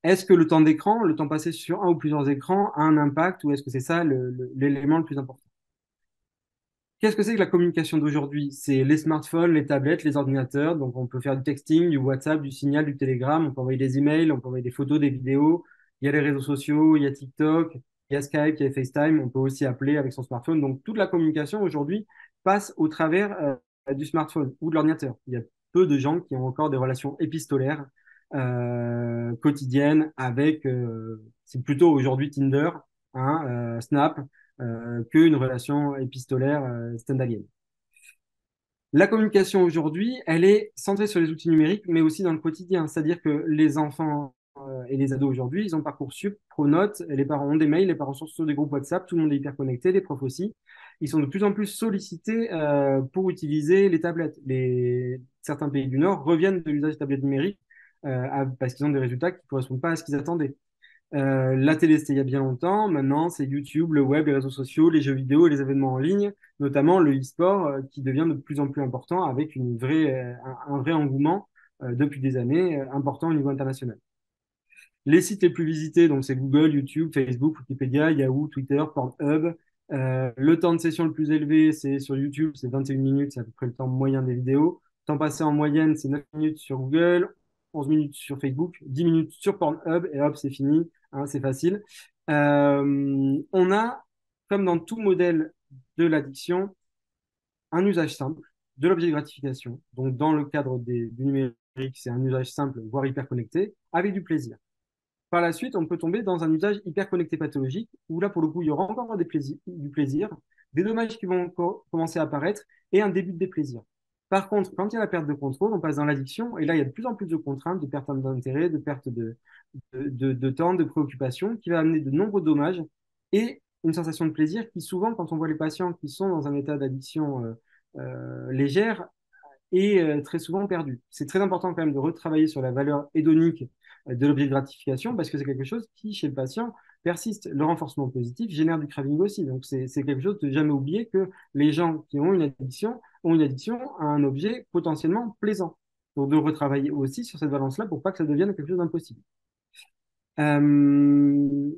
Est-ce que le temps d'écran, le temps passé sur un ou plusieurs écrans, a un impact ou est-ce que c'est ça l'élément le plus important? Qu'est-ce que c'est que la communication d'aujourd'hui? C'est les smartphones, les tablettes, les ordinateurs. Donc, on peut faire du texting, du WhatsApp, du Signal, du Telegram. On peut envoyer des emails, on peut envoyer des photos, des vidéos. Il y a les réseaux sociaux, il y a TikTok, il y a Skype, il y a FaceTime. On peut aussi appeler avec son smartphone. Donc, toute la communication aujourd'hui passe au travers du smartphone ou de l'ordinateur. Il y a peu de gens qui ont encore des relations épistolaires quotidiennes avec, c'est plutôt aujourd'hui Tinder, hein, Snap qu'une relation épistolaire stand-alone. La communication aujourd'hui, elle est centrée sur les outils numériques, mais aussi dans le quotidien. C'est-à-dire que les enfants et les ados aujourd'hui, ils ont Parcoursup, Pronote, les parents ont des mails, les parents sont sur des groupes WhatsApp, tout le monde est hyper connecté, les profs aussi. ils sont de plus en plus sollicités pour utiliser les tablettes. Certains pays du Nord reviennent de l'usage des tablettes numériques parce qu'ils ont des résultats qui ne correspondent pas à ce qu'ils attendaient. La télé, c'était il y a bien longtemps. Maintenant, c'est YouTube, le web, les réseaux sociaux, les jeux vidéo et les événements en ligne, notamment le e-sport, qui devient de plus en plus important avec un vrai engouement depuis des années important au niveau international. Les sites les plus visités, donc c'est Google, YouTube, Facebook, Wikipédia, Yahoo, Twitter, Pornhub. Le temps de session le plus élevé, c'est sur YouTube, c'est 21 minutes, c'est à peu près le temps moyen des vidéos. Temps passé en moyenne, c'est 9 minutes sur Google, 11 minutes sur Facebook, 10 minutes sur Pornhub, et hop, c'est fini, hein, c'est facile. On a, comme dans tout modèle de l'addiction, un usage simple de l'objet de gratification. Donc, dans le cadre du numérique, c'est un usage simple, voire hyper connecté, avec du plaisir. Par la suite, on peut tomber dans un usage hyper connecté pathologique, où là, pour le coup, il y aura encore du plaisir, des dommages qui vont commencer à apparaître et un début de déplaisir. Par contre, quand il y a la perte de contrôle, on passe dans l'addiction, et là, il y a de plus en plus de contraintes, de perte d'intérêt, de perte de temps, de préoccupation, qui va amener de nombreux dommages et une sensation de plaisir qui, souvent, quand on voit les patients qui sont dans un état d'addiction légère, est très souvent perdu. C'est très important quand même de retravailler sur la valeur hédonique de l'objet de gratification parce que c'est quelque chose qui, chez le patient, persiste. Le renforcement positif génère du craving aussi. Donc, c'est quelque chose de jamais oublier que les gens qui ont une addiction à un objet potentiellement plaisant. Donc, de retravailler aussi sur cette balance-là pour pas que ça devienne quelque chose d'impossible. Euh,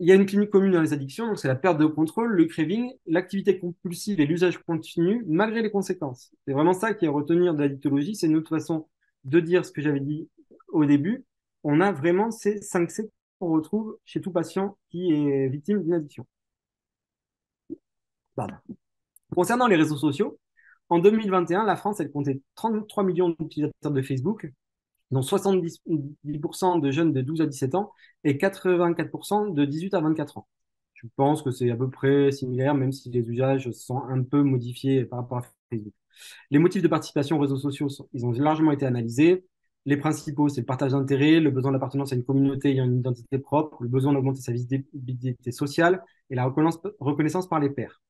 il y a une clinique commune dans les addictions, donc c'est la perte de contrôle, le craving, l'activité compulsive et l'usage continu, malgré les conséquences. C'est vraiment ça qui est à retenir de l'addictologie, c'est une autre façon de dire ce que j'avais dit au début. On a vraiment ces 5 C qu'on retrouve chez tout patient qui est victime d'une addiction. Pardon. Concernant les réseaux sociaux, en 2021, la France, elle comptait 33 millions d'utilisateurs de Facebook, dont 70% de jeunes de 12 à 17 ans et 84% de 18 à 24 ans. Je pense que c'est à peu près similaire, même si les usages sont un peu modifiés par rapport à Facebook. Les motifs de participation aux réseaux sociaux, ils ont largement été analysés. Les principaux, c'est le partage d'intérêts, le besoin d'appartenance à une communauté ayant une identité propre, le besoin d'augmenter sa visibilité sociale et la reconnaissance par les pairs.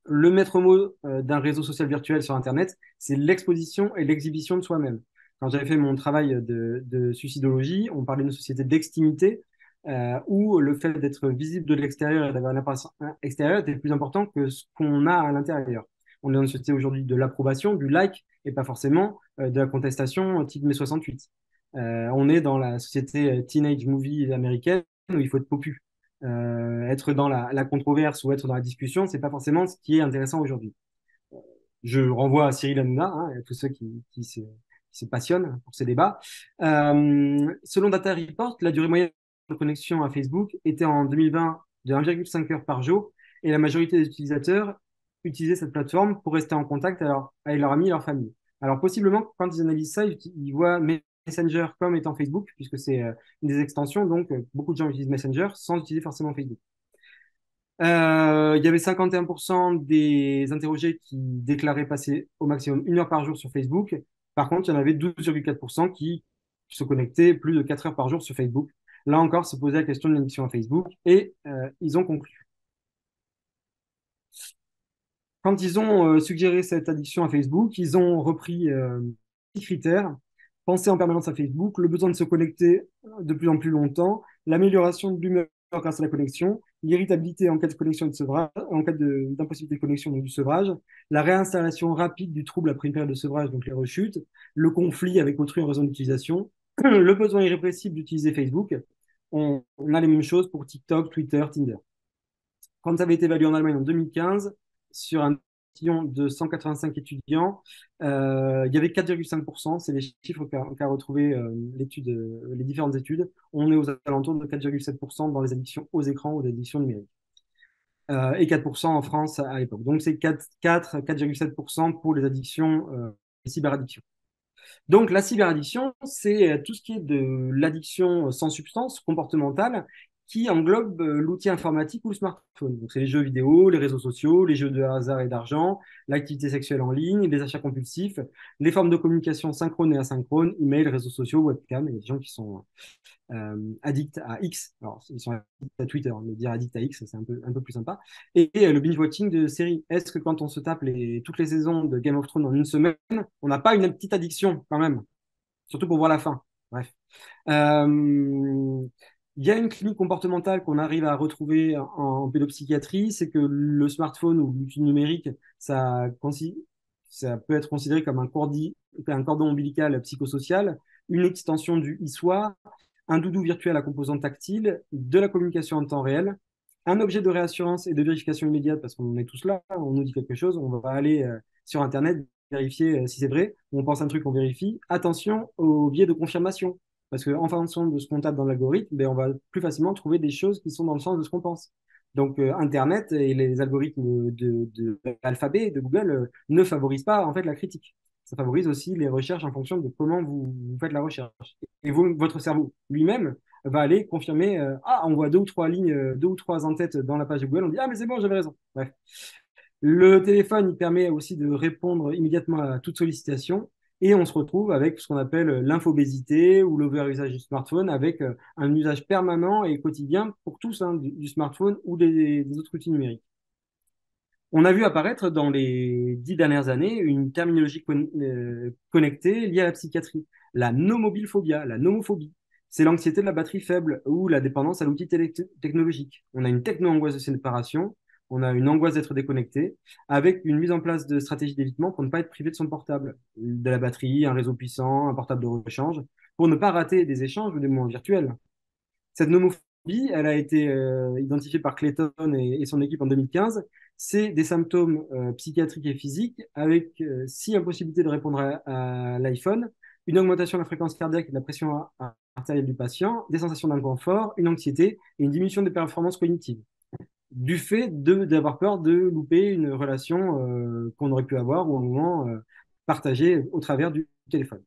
Le maître mot d'un réseau social virtuel sur Internet, c'est l'exposition et l'exhibition de soi-même. Quand j'avais fait mon travail de suicidologie, on parlait d'une société d'extimité où le fait d'être visible de l'extérieur et d'avoir une apparence extérieure était plus important que ce qu'on a à l'intérieur. On est dans une société aujourd'hui de l'approbation, du like, et pas forcément de la contestation type mai 68. On est dans la société teenage movie américaine où il faut être popu. Être dans la controverse ou être dans la discussion, c'est pas forcément ce qui est intéressant aujourd'hui. Je renvoie à Cyril Hanouna, hein, et à tous ceux qui se passionnent pour ces débats. Selon Data Report, la durée moyenne de connexion à Facebook était en 2020 de 1,5 heures par jour et la majorité des utilisateurs utilisaient cette plateforme pour rester en contact avec leurs amis et leur famille. Alors possiblement, quand ils analysent ça, ils voient Messenger comme étant Facebook, puisque c'est une des extensions, donc beaucoup de gens utilisent Messenger sans utiliser forcément Facebook. Il y avait 51% des interrogés qui déclaraient passer au maximum 1 heure par jour sur Facebook. Par contre, il y en avait 12,4% qui se connectaient plus de 4 heures par jour sur Facebook. Là encore, se posait la question de l'addiction à Facebook et ils ont conclu. Quand ils ont suggéré cette addiction à Facebook, ils ont repris 6 critères. Penser en permanence à Facebook, le besoin de se connecter de plus en plus longtemps, l'amélioration de l'humeur grâce à la connexion, l'irritabilité en cas de connexion et de sevrage, en cas d'impossibilité de connexion, donc du sevrage, la réinstallation rapide du trouble après une période de sevrage, donc les rechutes, le conflit avec autrui en raison d'utilisation, le besoin irrépressible d'utiliser Facebook. On a les mêmes choses pour TikTok, Twitter, Tinder. Quand ça avait été évalué en Allemagne en 2015, sur un échantillon de 185 étudiants, il y avait 4,5%, c'est les chiffres qu'a retrouvé les différentes études. On est aux alentours de 4,7% dans les addictions aux écrans ou d'addictions numériques. Et 4% en France à l'époque. Donc c'est 4,7% pour les addictions, les cyberaddictions. Donc la cyberaddiction, c'est tout ce qui est de l'addiction sans substance comportementale qui englobe l'outil informatique ou le smartphone. Donc, c'est les jeux vidéo, les réseaux sociaux, les jeux de hasard et d'argent, l'activité sexuelle en ligne, les achats compulsifs, les formes de communication synchrone et asynchrone, email, réseaux sociaux, webcam. Il y a des gens qui sont addicts à X. Alors, ils sont addicts à Twitter, mais dire addict à X, c'est un peu plus sympa. Et le binge-watching de séries. Est-ce que quand on se tape toutes les saisons de Game of Thrones en une semaine, on n'a pas une petite addiction quand même? Surtout pour voir la fin. Bref. Euh, Il y a une clinique comportementale qu'on arrive à retrouver en pédopsychiatrie, c'est que le smartphone ou l'outil numérique, ça peut être considéré comme un cordon ombilical psychosocial, une extension du I-soi, un doudou virtuel à composante tactile, de la communication en temps réel, un objet de réassurance et de vérification immédiate, parce qu'on est tous là, on nous dit quelque chose, on va aller sur Internet vérifier si c'est vrai, on pense un truc, on vérifie. Attention au biais de confirmation, parce qu'en fonction de ce qu'on tape dans l'algorithme, ben, on va plus facilement trouver des choses qui sont dans le sens de ce qu'on pense. Donc, Internet et les algorithmes de l'alphabet de Google ne favorisent pas en fait la critique. Ça favorise aussi les recherches en fonction de comment vous faites la recherche. Et votre cerveau lui-même va aller confirmer, ah, on voit deux ou trois lignes, deux ou trois en-têtes dans la page de Google, on dit, ah, mais c'est bon, j'avais raison. Bref. Le téléphone, il permet aussi de répondre immédiatement à toute sollicitation et on se retrouve avec ce qu'on appelle l'infobésité ou l'over-usage du smartphone avec un usage permanent et quotidien pour tous hein, du smartphone ou des autres outils numériques. On a vu apparaître dans les 10 dernières années une terminologie connectée liée à la psychiatrie, la nomobilphobia, la nomophobie. C'est l'anxiété de la batterie faible ou la dépendance à l'outil technologique. On a une techno-angoisse de séparation, on a une angoisse d'être déconnecté, avec une mise en place de stratégies d'évitement pour ne pas être privé de son portable, de la batterie, un réseau puissant, un portable de rechange, pour ne pas rater des échanges ou des moments virtuels. Cette nomophobie, elle a été identifiée par Clayton et son équipe en 2015. C'est des symptômes psychiatriques et physiques avec, si impossibilité de répondre à l'iPhone, une augmentation de la fréquence cardiaque et de la pression artérielle du patient, des sensations d'inconfort, une anxiété et une diminution des performances cognitives. Du fait d'avoir peur de louper une relation qu'on aurait pu avoir ou un moment partagé au travers du téléphone.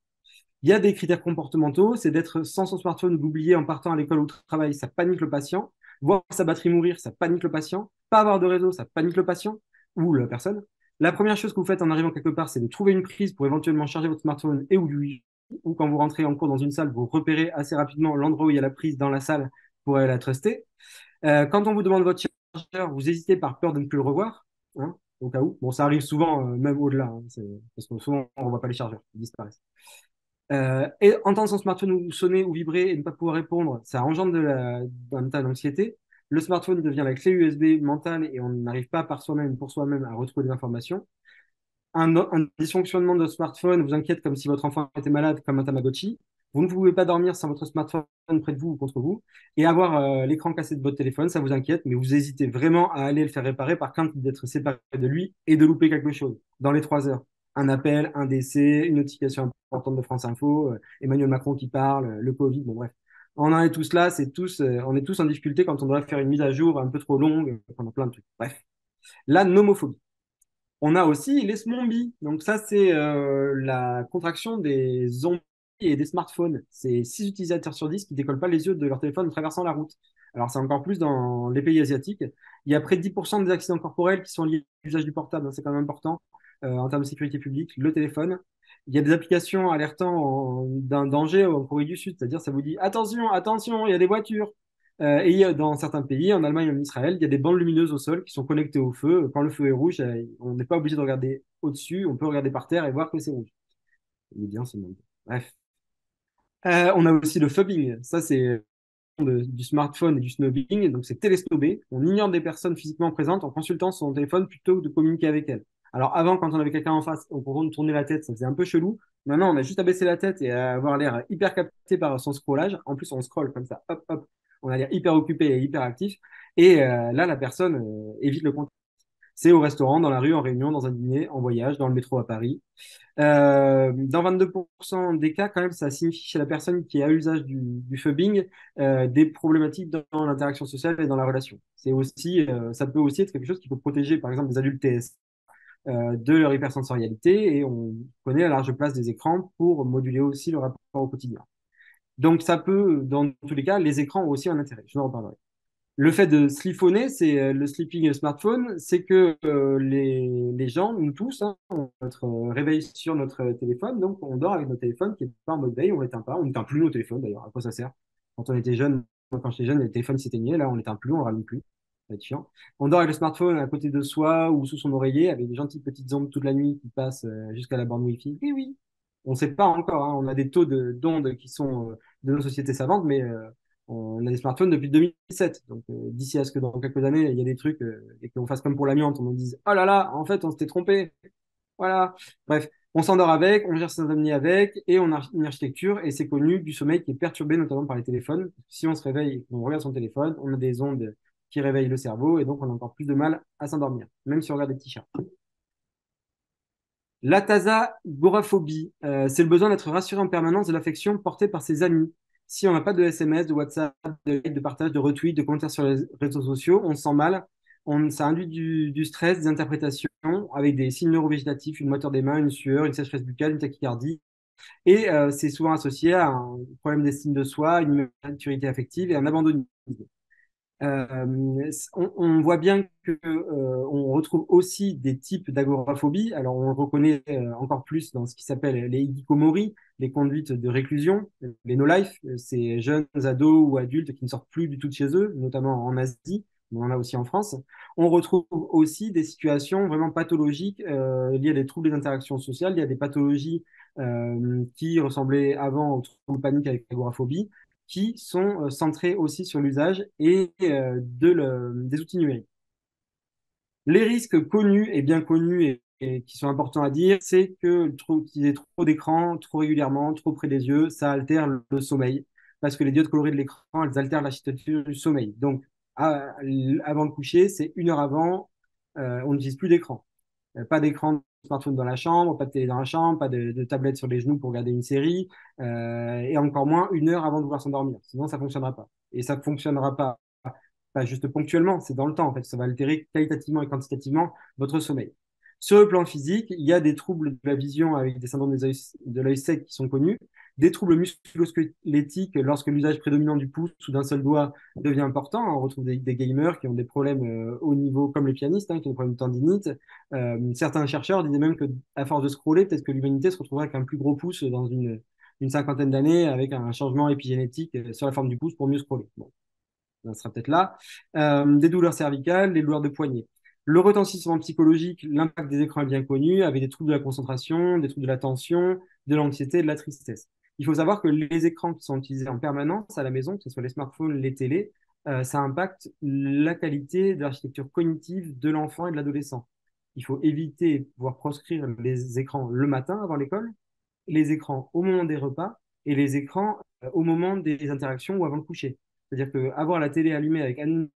Il y a des critères comportementaux, c'est d'être sans son smartphone, d'oublier en partant à l'école ou au travail, ça panique le patient. Voir sa batterie mourir, ça panique le patient. Pas avoir de réseau, ça panique le patient ou la personne. La première chose que vous faites en arrivant quelque part, c'est de trouver une prise pour éventuellement charger votre smartphone et ou du Wi-Fi. Ou quand vous rentrez en cours dans une salle, vous repérez assez rapidement l'endroit où il y a la prise dans la salle pour aller la truster. Quand on vous demande votre chargeur, vous hésitez par peur de ne plus le revoir, hein, au cas où. Bon, ça arrive souvent, même au-delà, hein, parce que souvent, on ne voit pas les chargeurs, ils disparaissent. Et entendre son smartphone sonner ou vibrer et ne pas pouvoir répondre, ça engendre un état d'anxiété. Le smartphone devient la clé USB mentale et on n'arrive pas par soi-même, pour soi-même, à retrouver des informations. Un dysfonctionnement de smartphone vous inquiète comme si votre enfant était malade, comme un Tamagotchi. Vous ne pouvez pas dormir sans votre smartphone près de vous ou contre vous. Et avoir l'écran cassé de votre téléphone, ça vous inquiète, mais vous hésitez vraiment à aller le faire réparer par crainte d'être séparé de lui et de louper quelque chose dans les 3 heures. Un appel, un décès, une notification importante de France Info, Emmanuel Macron qui parle, le Covid, bon bref. On en est tous là, on est tous en difficulté quand on doit faire une mise à jour un peu trop longue pendant plein de trucs. Bref, la nomophobie. On a aussi les zombies. Donc ça, c'est la contraction des zombies et des smartphones. C'est 6 utilisateurs sur 10 qui décollent pas les yeux de leur téléphone en traversant la route. Alors c'est encore plus dans les pays asiatiques. Il y a près de 10% des accidents corporels qui sont liés à l'usage du portable, hein, c'est quand même important en termes de sécurité publique, le téléphone. Il y a des applications alertant d'un danger en Corée du Sud, c'est-à-dire ça vous dit attention, attention, il y a des voitures. Dans certains pays, en Allemagne et en Israël, il y a des bandes lumineuses au sol qui sont connectées au feu. Quand le feu est rouge, on n'est pas obligé de regarder au-dessus, on peut regarder par terre et voir que c'est rouge. Il est bien ce monde. Bref. On a aussi le phubbing. Ça, c'est du smartphone et du snobbing. Donc, c'est télesnobé. On ignore des personnes physiquement présentes en consultant son téléphone plutôt que de communiquer avec elles. Alors, avant, quand on avait quelqu'un en face, on pouvait tourner la tête, ça faisait un peu chelou. Maintenant, on a juste à baisser la tête et à avoir l'air hyper capté par son scrollage. En plus, on scrolle comme ça, hop, hop. On a l'air hyper occupé et hyper actif. Et là, la personne évite le contact. C'est au restaurant, dans la rue, en réunion, dans un dîner, en voyage, dans le métro à Paris. Dans 22% des cas, quand même, ça signifie chez la personne qui a usage du phubbing des problématiques dans l'interaction sociale et dans la relation. Ça peut aussi être quelque chose qui peut protéger, par exemple, des adultes TS de leur hypersensorialité et on connaît la large place des écrans pour moduler aussi le rapport au quotidien. Donc, ça peut, dans tous les cas, les écrans ont aussi un intérêt. Je en reparlerai. Le fait de sliphoner, c'est le sleeping smartphone, c'est que les gens, nous tous, hein, on a notre réveil sur notre téléphone, donc on dort avec notre téléphone qui est pas en mode veille, on l'éteint pas, on n'éteint plus nos téléphones d'ailleurs, à quoi ça sert? Quand on était jeune, moi, quand j'étais jeune, les téléphones s'éteignaient, là on n'éteint plus, on rallume plus, ça va être chiant. On dort avec le smartphone à côté de soi ou sous son oreiller, avec des gentilles petites ondes toute la nuit qui passent jusqu'à la borne Wi-Fi. Oui, oui, on ne sait pas encore, hein, on a des taux d'ondes qui sont de nos sociétés savantes, mais on a des smartphones depuis 2007. Donc, d'ici à ce que dans quelques années, il y a des trucs et qu'on fasse comme pour l'amiante, on nous dise, oh là là, en fait, on s'était trompé. Voilà. Bref, on s'endort avec, on gère ses insomnies avec, et on a une architecture, et c'est connu, du sommeil qui est perturbé notamment par les téléphones. Si on se réveille et qu'on regarde son téléphone, on a des ondes qui réveillent le cerveau, et donc on a encore plus de mal à s'endormir, même si on regarde des petits chats. L'atasagoraphobie, c'est le besoin d'être rassuré en permanence de l'affection portée par ses amis. Si on n'a pas de SMS, de WhatsApp, de partage, de retweet, de commentaires sur les réseaux sociaux, on se sent mal. Ça induit du stress, des interprétations, avec des signes neurovégétatifs, une moiteur des mains, une sueur, une sécheresse buccale, une tachycardie. Et c'est souvent associé à un problème d'estime de soi, une immaturité affective et un abandonnisme. On voit bien que on retrouve aussi des types d'agoraphobie. Alors on le reconnaît encore plus dans ce qui s'appelle les hikikomori, les conduites de réclusion, les no-life, ces jeunes ados ou adultes qui ne sortent plus du tout de chez eux, notamment en Asie, mais on en a aussi en France. On retrouve aussi des situations vraiment pathologiques liées à des troubles des interactions sociales, il y a des pathologies qui ressemblaient avant aux troubles paniques avec l'agoraphobie qui sont centrés aussi sur l'usage et des outils numériques. Les risques connus et bien connus et qui sont importants à dire, c'est que utiliser trop d'écran, trop régulièrement, trop près des yeux, ça altère le sommeil. Parce que les diodes colorées de l'écran, elles altèrent l'architecture du sommeil. Donc, avant de coucher, c'est une heure avant, on n'utilise plus d'écran. Pas d'écran de smartphone dans la chambre, pas de télé dans la chambre, pas de tablette sur les genoux pour regarder une série, et encore moins une heure avant de vouloir s'endormir. Sinon, ça ne fonctionnera pas. Et ça ne fonctionnera pas juste ponctuellement, c'est dans le temps. En fait, ça va altérer qualitativement et quantitativement votre sommeil. Sur le plan physique, il y a des troubles de la vision avec des syndromes de l'œil sec qui sont connus, des troubles musculosquelettiques lorsque l'usage prédominant du pouce ou d'un seul doigt devient important. On retrouve des gamers qui ont des problèmes au niveau, comme les pianistes, hein, qui ont des problèmes de tendinite. Certains chercheurs disaient même que, à force de scroller, peut-être que l'humanité se retrouverait avec un plus gros pouce dans une cinquantaine d'années, avec un changement épigénétique sur la forme du pouce pour mieux scroller. Bon, on sera peut-être là. Des douleurs cervicales, des douleurs de poignet. Le retentissement psychologique, l'impact des écrans est bien connu, avec des troubles de la concentration, des troubles de l'attention, de l'anxiété, de la tristesse. Il faut savoir que les écrans qui sont utilisés en permanence à la maison, que ce soit les smartphones, les télés, ça impacte la qualité de l'architecture cognitive de l'enfant et de l'adolescent. Il faut éviter, voire proscrire les écrans le matin avant l'école, les écrans au moment des repas et les écrans au moment des interactions ou avant le coucher. C'est-à-dire qu'avoir la télé allumée avec Anna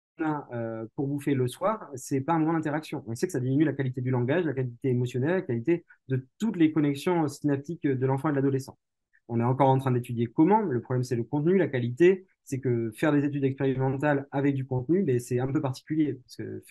pour bouffer le soir, c'est pas un moment d'interaction. On sait que ça diminue la qualité du langage, la qualité émotionnelle, la qualité de toutes les connexions synaptiques de l'enfant et de l'adolescent. On est encore en train d'étudier comment, mais le problème c'est le contenu, la qualité. C'est que faire des études expérimentales avec du contenu, ben, c'est un peu particulier. Parce que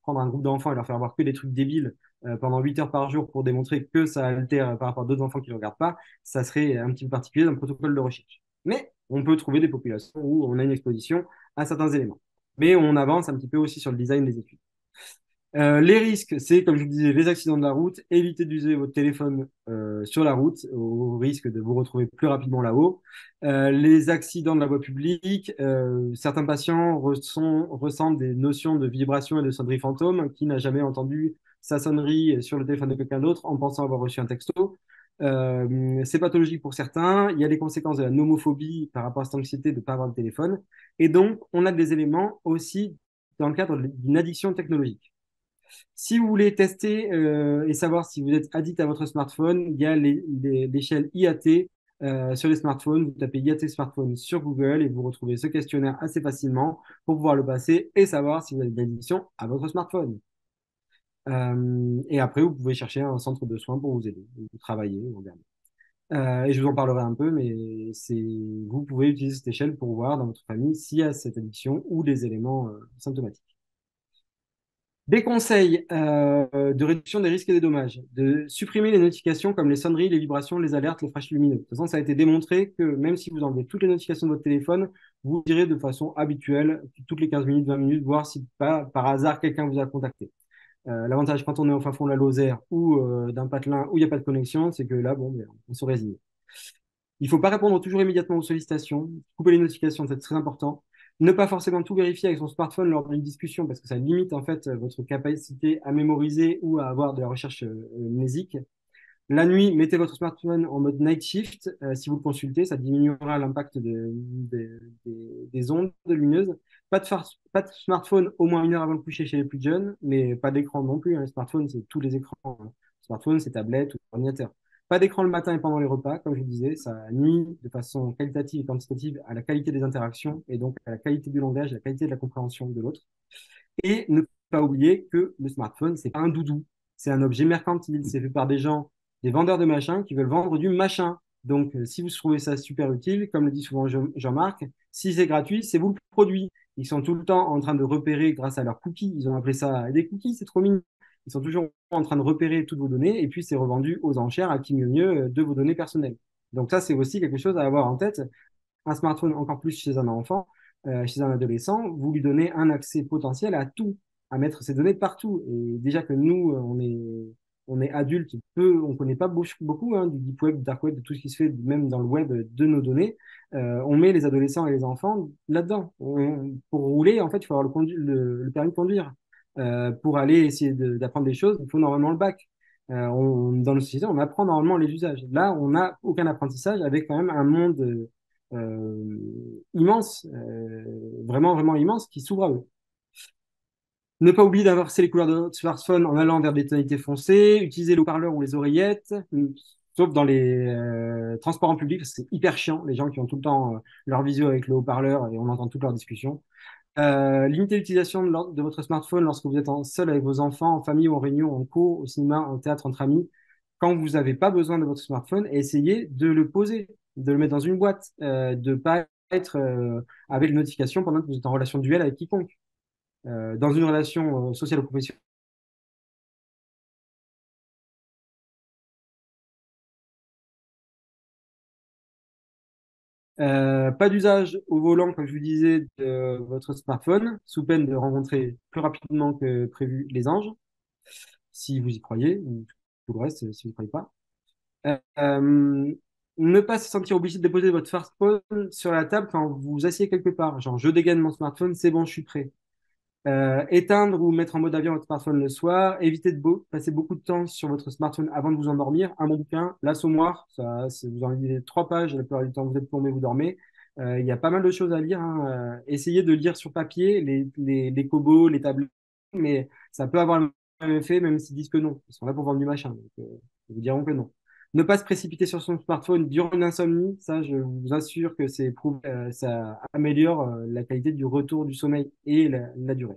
prendre un groupe d'enfants et leur faire voir que des trucs débiles pendant 8 heures par jour pour démontrer que ça altère par rapport à d'autres enfants qui ne le regardent pas, ça serait un petit peu particulier dans le protocole de recherche. Mais on peut trouver des populations où on a une exposition à certains éléments. Mais on avance un petit peu aussi sur le design des études. Les risques, c'est comme je vous disais, les accidents de la route. Évitez d'user votre téléphone sur la route au risque de vous retrouver plus rapidement là-haut. Les accidents de la voie publique, certains patients ressentent des notions de vibration et de sonnerie fantôme. Qui n'a jamais entendu sa sonnerie sur le téléphone de quelqu'un d'autre en pensant avoir reçu un texto? C'est pathologique pour certains. Il y a des conséquences de la nomophobie par rapport à cette anxiété de ne pas avoir de téléphone. Et donc, on a des éléments aussi dans le cadre d'une addiction technologique. Si vous voulez tester et savoir si vous êtes addict à votre smartphone, il y a l'échelle IAT sur les smartphones. Vous tapez IAT smartphone sur Google et vous retrouvez ce questionnaire assez facilement pour pouvoir le passer et savoir si vous avez une addiction à votre smartphone. Et après, vous pouvez chercher un centre de soins pour vous aider, vous travailler, vous regarder. Et je vous en parlerai un peu, mais vous pouvez utiliser cette échelle pour voir dans votre famille s'il y a cette addiction ou des éléments symptomatiques. Des conseils de réduction des risques et des dommages, de supprimer les notifications comme les sonneries, les vibrations, les alertes, les flashs lumineux. De toute façon, ça a été démontré que même si vous enlevez toutes les notifications de votre téléphone, vous irez de façon habituelle, toutes les 15 minutes, 20 minutes, voir si pas, par hasard quelqu'un vous a contacté. L'avantage quand on est au fin fond de la Lozère ou d'un patelin où il n'y a pas de connexion, c'est que là, bon, ben, on se résigne. Il ne faut pas répondre toujours immédiatement aux sollicitations, couper les notifications, c'est très important. Ne pas forcément tout vérifier avec son smartphone lors d'une discussion parce que ça limite en fait votre capacité à mémoriser ou à avoir de la recherche mnésique. La nuit, mettez votre smartphone en mode night shift. Si vous le consultez, ça diminuera l'impact des ondes lumineuses. Pas de smartphone au moins 1 heure avant le coucher chez les plus jeunes, mais pas d'écran non plus, hein. Les smartphones, c'est tous les écrans, hein. Smartphone, c'est tablette ou ordinateur. Pas d'écran le matin et pendant les repas, comme je vous disais, ça nuit de façon qualitative et quantitative à la qualité des interactions et donc à la qualité du langage, à la qualité de la compréhension de l'autre. Et ne pas oublier que le smartphone, c'est pas un doudou. C'est un objet mercantile. C'est fait par des gens, des vendeurs de machins qui veulent vendre du machin. Donc, si vous trouvez ça super utile, comme le dit souvent Jean-Marc, si c'est gratuit, c'est vous le produit. Ils sont tout le temps en train de repérer grâce à leurs cookies. Ils ont appelé ça des cookies, c'est trop mignon. Ils sont toujours en train de repérer toutes vos données et puis c'est revendu aux enchères à qui mieux mieux de vos données personnelles. Donc ça, c'est aussi quelque chose à avoir en tête. Un smartphone, encore plus chez un enfant, chez un adolescent, vous lui donnez un accès potentiel à tout, à mettre ses données partout. Et déjà que nous, on est adultes, peu, on ne connaît pas beaucoup hein, du deep web, du dark web, de tout ce qui se fait même dans le web de nos données. On met les adolescents et les enfants là-dedans. Pour rouler, en fait, il faut avoir le permis de conduire. Pour aller essayer d'apprendre des choses, il faut normalement le bac. Dans nos sociétés, on apprend normalement les usages. Là, on n'a aucun apprentissage avec quand même un monde immense, vraiment, vraiment immense, qui s'ouvre à eux. Ne pas oublier d'inverser les couleurs de votre smartphone en allant vers des tonalités foncées, utiliser le haut-parleur ou les oreillettes, sauf dans les transports en public, c'est hyper chiant, les gens qui ont tout le temps leur visio avec le haut-parleur et on entend toute leur discussion. Limitez l'utilisation de votre smartphone lorsque vous êtes seul avec vos enfants, en famille ou en réunion, en cours, au cinéma, en théâtre, entre amis. Quand vous n'avez pas besoin de votre smartphone, essayez de le poser, de le mettre dans une boîte, de ne pas être avec les notifications pendant que vous êtes en relation duel avec quiconque. Dans une relation sociale ou professionnelle, pas d'usage au volant, comme je vous disais, de votre smartphone, sous peine de rencontrer plus rapidement que prévu les anges, si vous y croyez, ou tout le reste, si vous ne croyez pas. Euh, ne pas se sentir obligé de déposer votre smartphone sur la table quand vous vous asseyez quelque part. Genre, je dégaine mon smartphone, c'est bon, je suis prêt. Éteindre ou mettre en mode avion votre smartphone le soir. Évitez de passer beaucoup de temps sur votre smartphone avant de vous endormir. Un bon bouquin, l'Assommoir, ça, vous en lisez 3 pages, la plupart du temps vous êtes plombé, vous dormez. Il y a pas mal de choses à lire, hein. Essayez de lire sur papier les cobos, les tableaux, mais ça peut avoir le même effet, même s'ils disent que non. Ils sont là pour vendre du machin, donc ils vous diront que non. Ne pas se précipiter sur son smartphone durant une insomnie, ça je vous assure que c'est prouvé, ça améliore la qualité du retour du sommeil et la durée.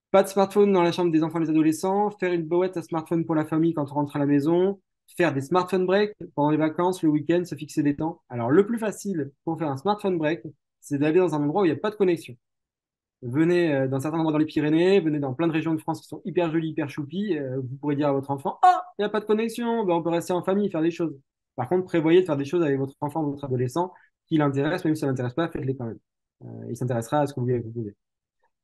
Pas de smartphone dans la chambre des enfants et des adolescents, faire une boîte à smartphone pour la famille quand on rentre à la maison, faire des smartphone breaks pendant les vacances, le week-end, se fixer des temps. Alors, le plus facile pour faire un smartphone break, c'est d'aller dans un endroit où il n'y a pas de connexion. Venez dans certains endroits dans les Pyrénées, venez dans plein de régions de France qui sont hyper jolies, hyper choupies. Vous pourrez dire à votre enfant, ah, il n'y a pas de connexion, ben, on peut rester en famille, faire des choses. Par contre, prévoyez de faire des choses avec votre enfant, votre adolescent, qui l'intéresse, même si ça ne l'intéresse pas, faites-les quand même. Il s'intéressera à ce que vous voulez proposer.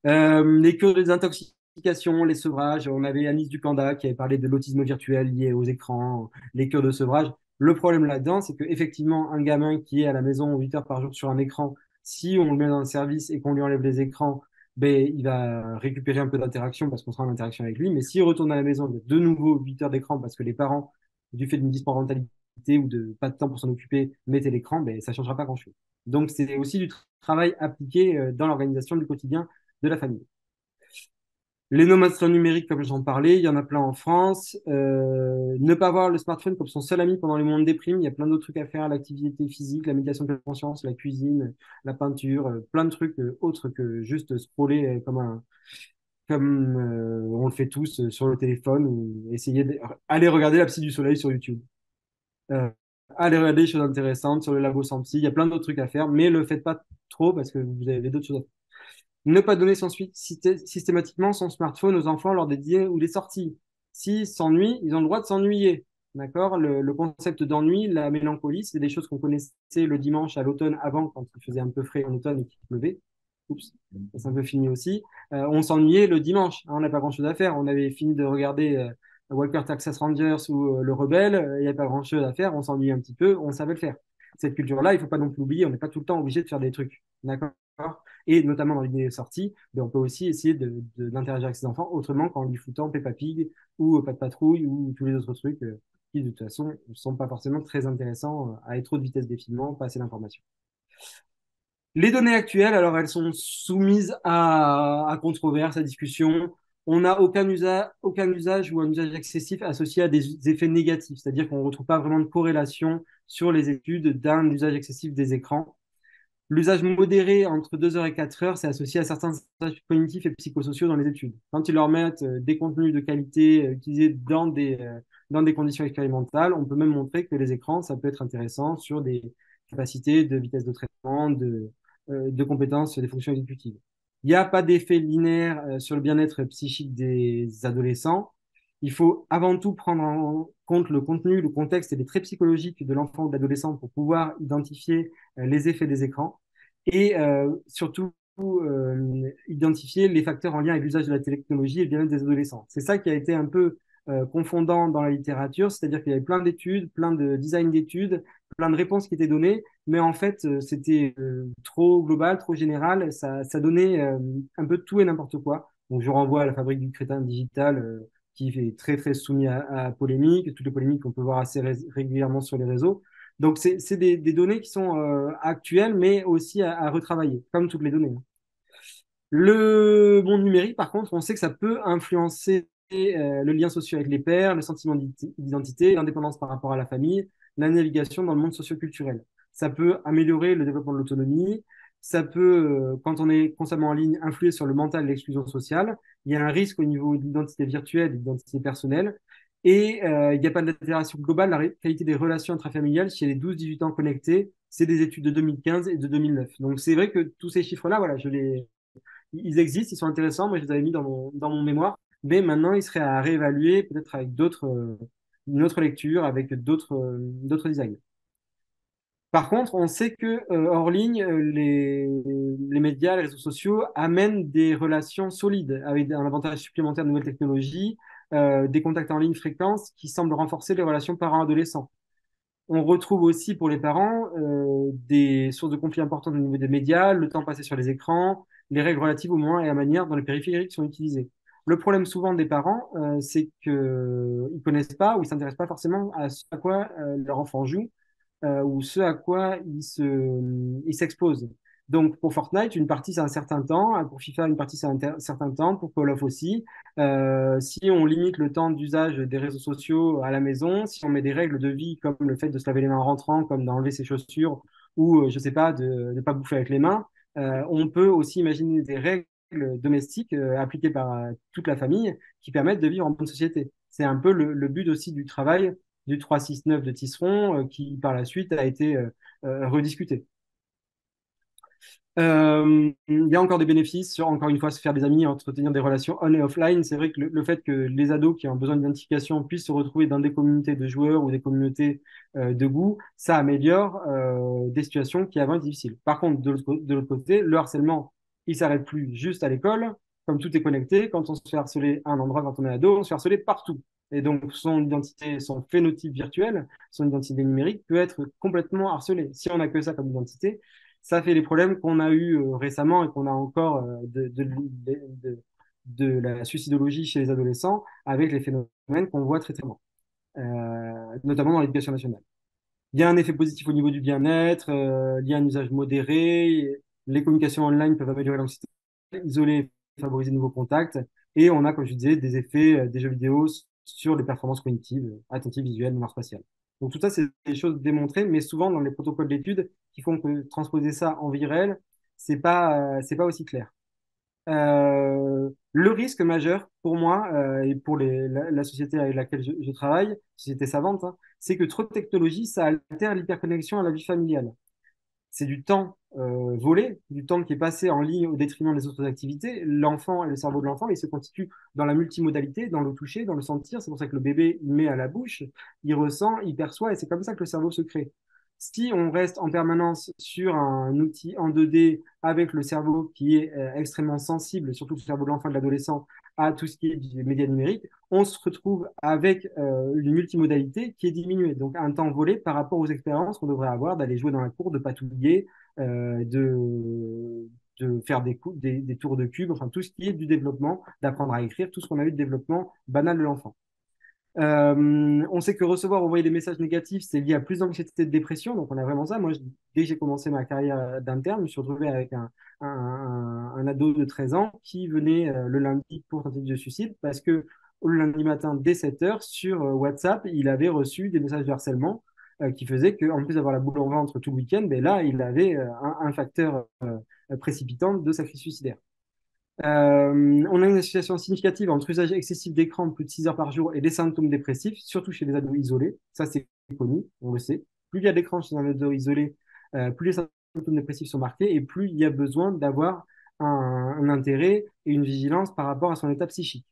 Les cures de désintoxication, les sevrages. On avait Anis Ducanda qui avait parlé de l'autisme virtuel lié aux écrans, les cures de sevrage. Le problème là-dedans, c'est qu'effectivement, un gamin qui est à la maison 8 heures par jour sur un écran, si on le met dans un service et qu'on lui enlève les écrans, ben, il va récupérer un peu d'interaction parce qu'on sera en interaction avec lui. Mais s'il retourne à la maison, il y a de nouveau 8 heures d'écran parce que les parents, du fait d'une disparentalité ou de pas de temps pour s'en occuper, mettaient l'écran, ben, ça ne changera pas grand-chose. Donc, c'est aussi du travail appliqué dans l'organisation du quotidien de la famille. Les nomads numériques, comme j'en parlais, il y en a plein en France. Ne pas avoir le smartphone comme son seul ami pendant les moments de déprime. Il y a plein d'autres trucs à faire, l'activité physique, la médiation de la conscience, la cuisine, la peinture, plein de trucs autres que juste scroller comme on le fait tous sur le téléphone ou essayer d'aller regarder la psy du soleil sur YouTube. Euh, Aller regarder des choses intéressantes sur le labo sans psy. Il y a plein d'autres trucs à faire, mais le faites pas trop parce que vous avez d'autres choses à faire. Ne pas donner systématiquement son smartphone aux enfants lors des dîners ou des sorties. S'ils s'ennuient, ils ont le droit de s'ennuyer. D'accord? Le concept d'ennui, la mélancolie, c'est des choses qu'on connaissait le dimanche à l'automne avant, quand il faisait un peu frais en automne et qu'il pleuvait. Oups, c'est un peu fini aussi. On s'ennuyait le dimanche, hein, on n'a pas grand-chose à faire. On avait fini de regarder Walker Texas Rangers ou Le Rebelle, il n'y avait pas grand-chose à faire, on s'ennuyait un petit peu, on savait le faire. Cette culture-là, il ne faut pas non plus l'oublier, on n'est pas tout le temps obligé de faire des trucs. D'accord? Et notamment dans les sorties, ben, on peut aussi essayer d'interagir avec ses enfants autrement qu'en lui foutant Peppa Pig ou Pas de Patrouille ou tous les autres trucs qui, de toute façon, ne sont pas forcément très intéressants avec trop de vitesse défilement, pas assez d'informations. Les données actuelles, alors elles sont soumises à controverse, à discussion. On n'a aucun usage ou un usage excessif associé à des effets négatifs, c'est-à-dire qu'on ne retrouve pas vraiment de corrélation sur les études d'un usage excessif des écrans. L'usage modéré entre 2 heures et 4 heures, c'est associé à certains usages cognitifs et psychosociaux dans les études. Quand ils leur mettent des contenus de qualité utilisés dans des conditions expérimentales, on peut même montrer que les écrans, ça peut être intéressant sur des capacités de vitesse de traitement, de compétences sur des fonctions exécutives. Il n'y a pas d'effet linéaire sur le bien-être psychique des adolescents. Il faut avant tout prendre en compte le contenu, le contexte et les traits psychologiques de l'enfant ou de l'adolescent pour pouvoir identifier les effets des écrans et surtout identifier les facteurs en lien avec l'usage de la technologie et le bien-être des adolescents. C'est ça qui a été un peu confondant dans la littérature, c'est-à-dire qu'il y avait plein d'études, plein de design d'études, plein de réponses qui étaient données, mais en fait, c'était trop global, trop général, ça donnait un peu de tout et n'importe quoi. Donc, je renvoie à la fabrique du crétin digital qui est très, très soumis à polémique, toutes les polémiques qu'on peut voir assez régulièrement sur les réseaux. Donc, c'est des données qui sont actuelles, mais aussi à retravailler, comme toutes les données, hein. Le monde numérique, par contre, on sait que ça peut influencer le lien social avec les pairs, le sentiment d'identité, l'indépendance par rapport à la famille, la navigation dans le monde socioculturel. Ça peut améliorer le développement de l'autonomie. Ça peut, quand on est constamment en ligne, influer sur le mental et l'exclusion sociale. Il y a un risque au niveau de l'identité virtuelle et de l'identité personnelle. Et il n'y a pas d'altération globale de la qualité des relations intrafamiliales chez les 12-18 ans connectés. C'est des études de 2015 et de 2009. Donc c'est vrai que tous ces chiffres-là, voilà, ils existent, ils sont intéressants. Moi, je les avais mis dans mon mémoire. Mais maintenant, ils seraient à réévaluer, peut-être avec une autre lecture, avec d'autres designs. Par contre, on sait que hors ligne, les médias, les réseaux sociaux amènent des relations solides avec un avantage supplémentaire de nouvelles technologies, des contacts en ligne fréquents qui semblent renforcer les relations parents-adolescents. On retrouve aussi pour les parents des sources de conflits importantes au niveau des médias, le temps passé sur les écrans, les règles relatives au moment et à la manière dont les périphériques sont utilisés. Le problème souvent des parents, c'est qu'ils ne connaissent pas ou ils ne s'intéressent pas forcément à ce à quoi leur enfant joue ou ce à quoi ils s'exposent. Donc pour Fortnite, une partie c'est un certain temps, pour FIFA une partie c'est un certain temps, pour Call of aussi. Si on limite le temps d'usage des réseaux sociaux à la maison, si on met des règles de vie comme le fait de se laver les mains en rentrant, comme d'enlever ses chaussures ou je sais pas de ne pas bouffer avec les mains, on peut aussi imaginer des règles domestiques appliquées par toute la famille qui permettent de vivre en bonne société. C'est un peu le but aussi du travail du 369 de Tisseron, qui par la suite a été rediscuté. Il y a encore des bénéfices sur, encore une fois, se faire des amis, entretenir des relations on et offline. C'est vrai que le fait que les ados qui ont besoin d'identification puissent se retrouver dans des communautés de joueurs ou des communautés de goût, ça améliore des situations qui avant étaient difficiles. Par contre, de l'autre côté, le harcèlement, il s'arrête plus juste à l'école. Comme tout est connecté, quand on se fait harceler à un endroit quand on est ado, on se fait harceler partout. Et donc, son identité, son phénotype virtuel, son identité numérique peut être complètement harcelé. Si on n'a que ça comme identité, ça fait les problèmes qu'on a eu récemment et qu'on a encore de la suicidologie chez les adolescents avec les phénomènes qu'on voit très très loin, notamment dans l'éducation nationale. Il y a un effet positif au niveau du bien-être, il y a un usage modéré, les communications online peuvent améliorer l'anxiété, isoler, favoriser de nouveaux contacts, et on a, comme je disais, des effets des jeux vidéo sur les performances cognitives, attentives, visuelles, mémoire spatiale. Donc tout ça, c'est des choses démontrées, mais souvent dans les protocoles d'études qui font que transposer ça en vie réelle, c'est pas aussi clair. Le risque majeur pour moi et pour la société avec laquelle je travaille, société savante, hein, c'est que trop de technologie, ça altère l'hyperconnexion à la vie familiale. C'est du temps volé, du temps qui est passé en ligne au détriment des autres activités. L'enfant, le cerveau de l'enfant, il se constitue dans la multimodalité, dans le toucher, dans le sentir. C'est pour ça que le bébé, il met à la bouche, il ressent, il perçoit, et c'est comme ça que le cerveau se crée. Si on reste en permanence sur un outil en 2D avec le cerveau qui est extrêmement sensible, surtout le cerveau de l'enfant et de l'adolescent, à tout ce qui est du média numérique, on se retrouve avec une multimodalité qui est diminuée. Donc un temps volé par rapport aux expériences qu'on devrait avoir d'aller jouer dans la cour, de patouiller, de faire des tours de cube, enfin tout ce qui est du développement, d'apprendre à écrire, tout ce qu'on a vu de développement banal de l'enfant. On sait que recevoir ou envoyer des messages négatifs, c'est lié à plus d'anxiété et de dépression. Donc, on a vraiment ça. Moi, dès que j'ai commencé ma carrière d'interne, je me suis retrouvé avec un ado de 13 ans qui venait le lundi pour tenter de suicide parce que le lundi matin, dès 7 heures, sur WhatsApp, il avait reçu des messages de harcèlement qui faisaient qu'en plus d'avoir la boule au ventre tout le week-end, ben là, il avait un facteur précipitant de sacrifice suicidaire. On a une association significative entre usage excessif d'écran, plus de 6 heures par jour, et des symptômes dépressifs, surtout chez les ados isolés. Ça, c'est connu, on le sait. Plus il y a d'écran chez un ado isolé, plus les symptômes dépressifs sont marqués et plus il y a besoin d'avoir un intérêt et une vigilance par rapport à son état psychique.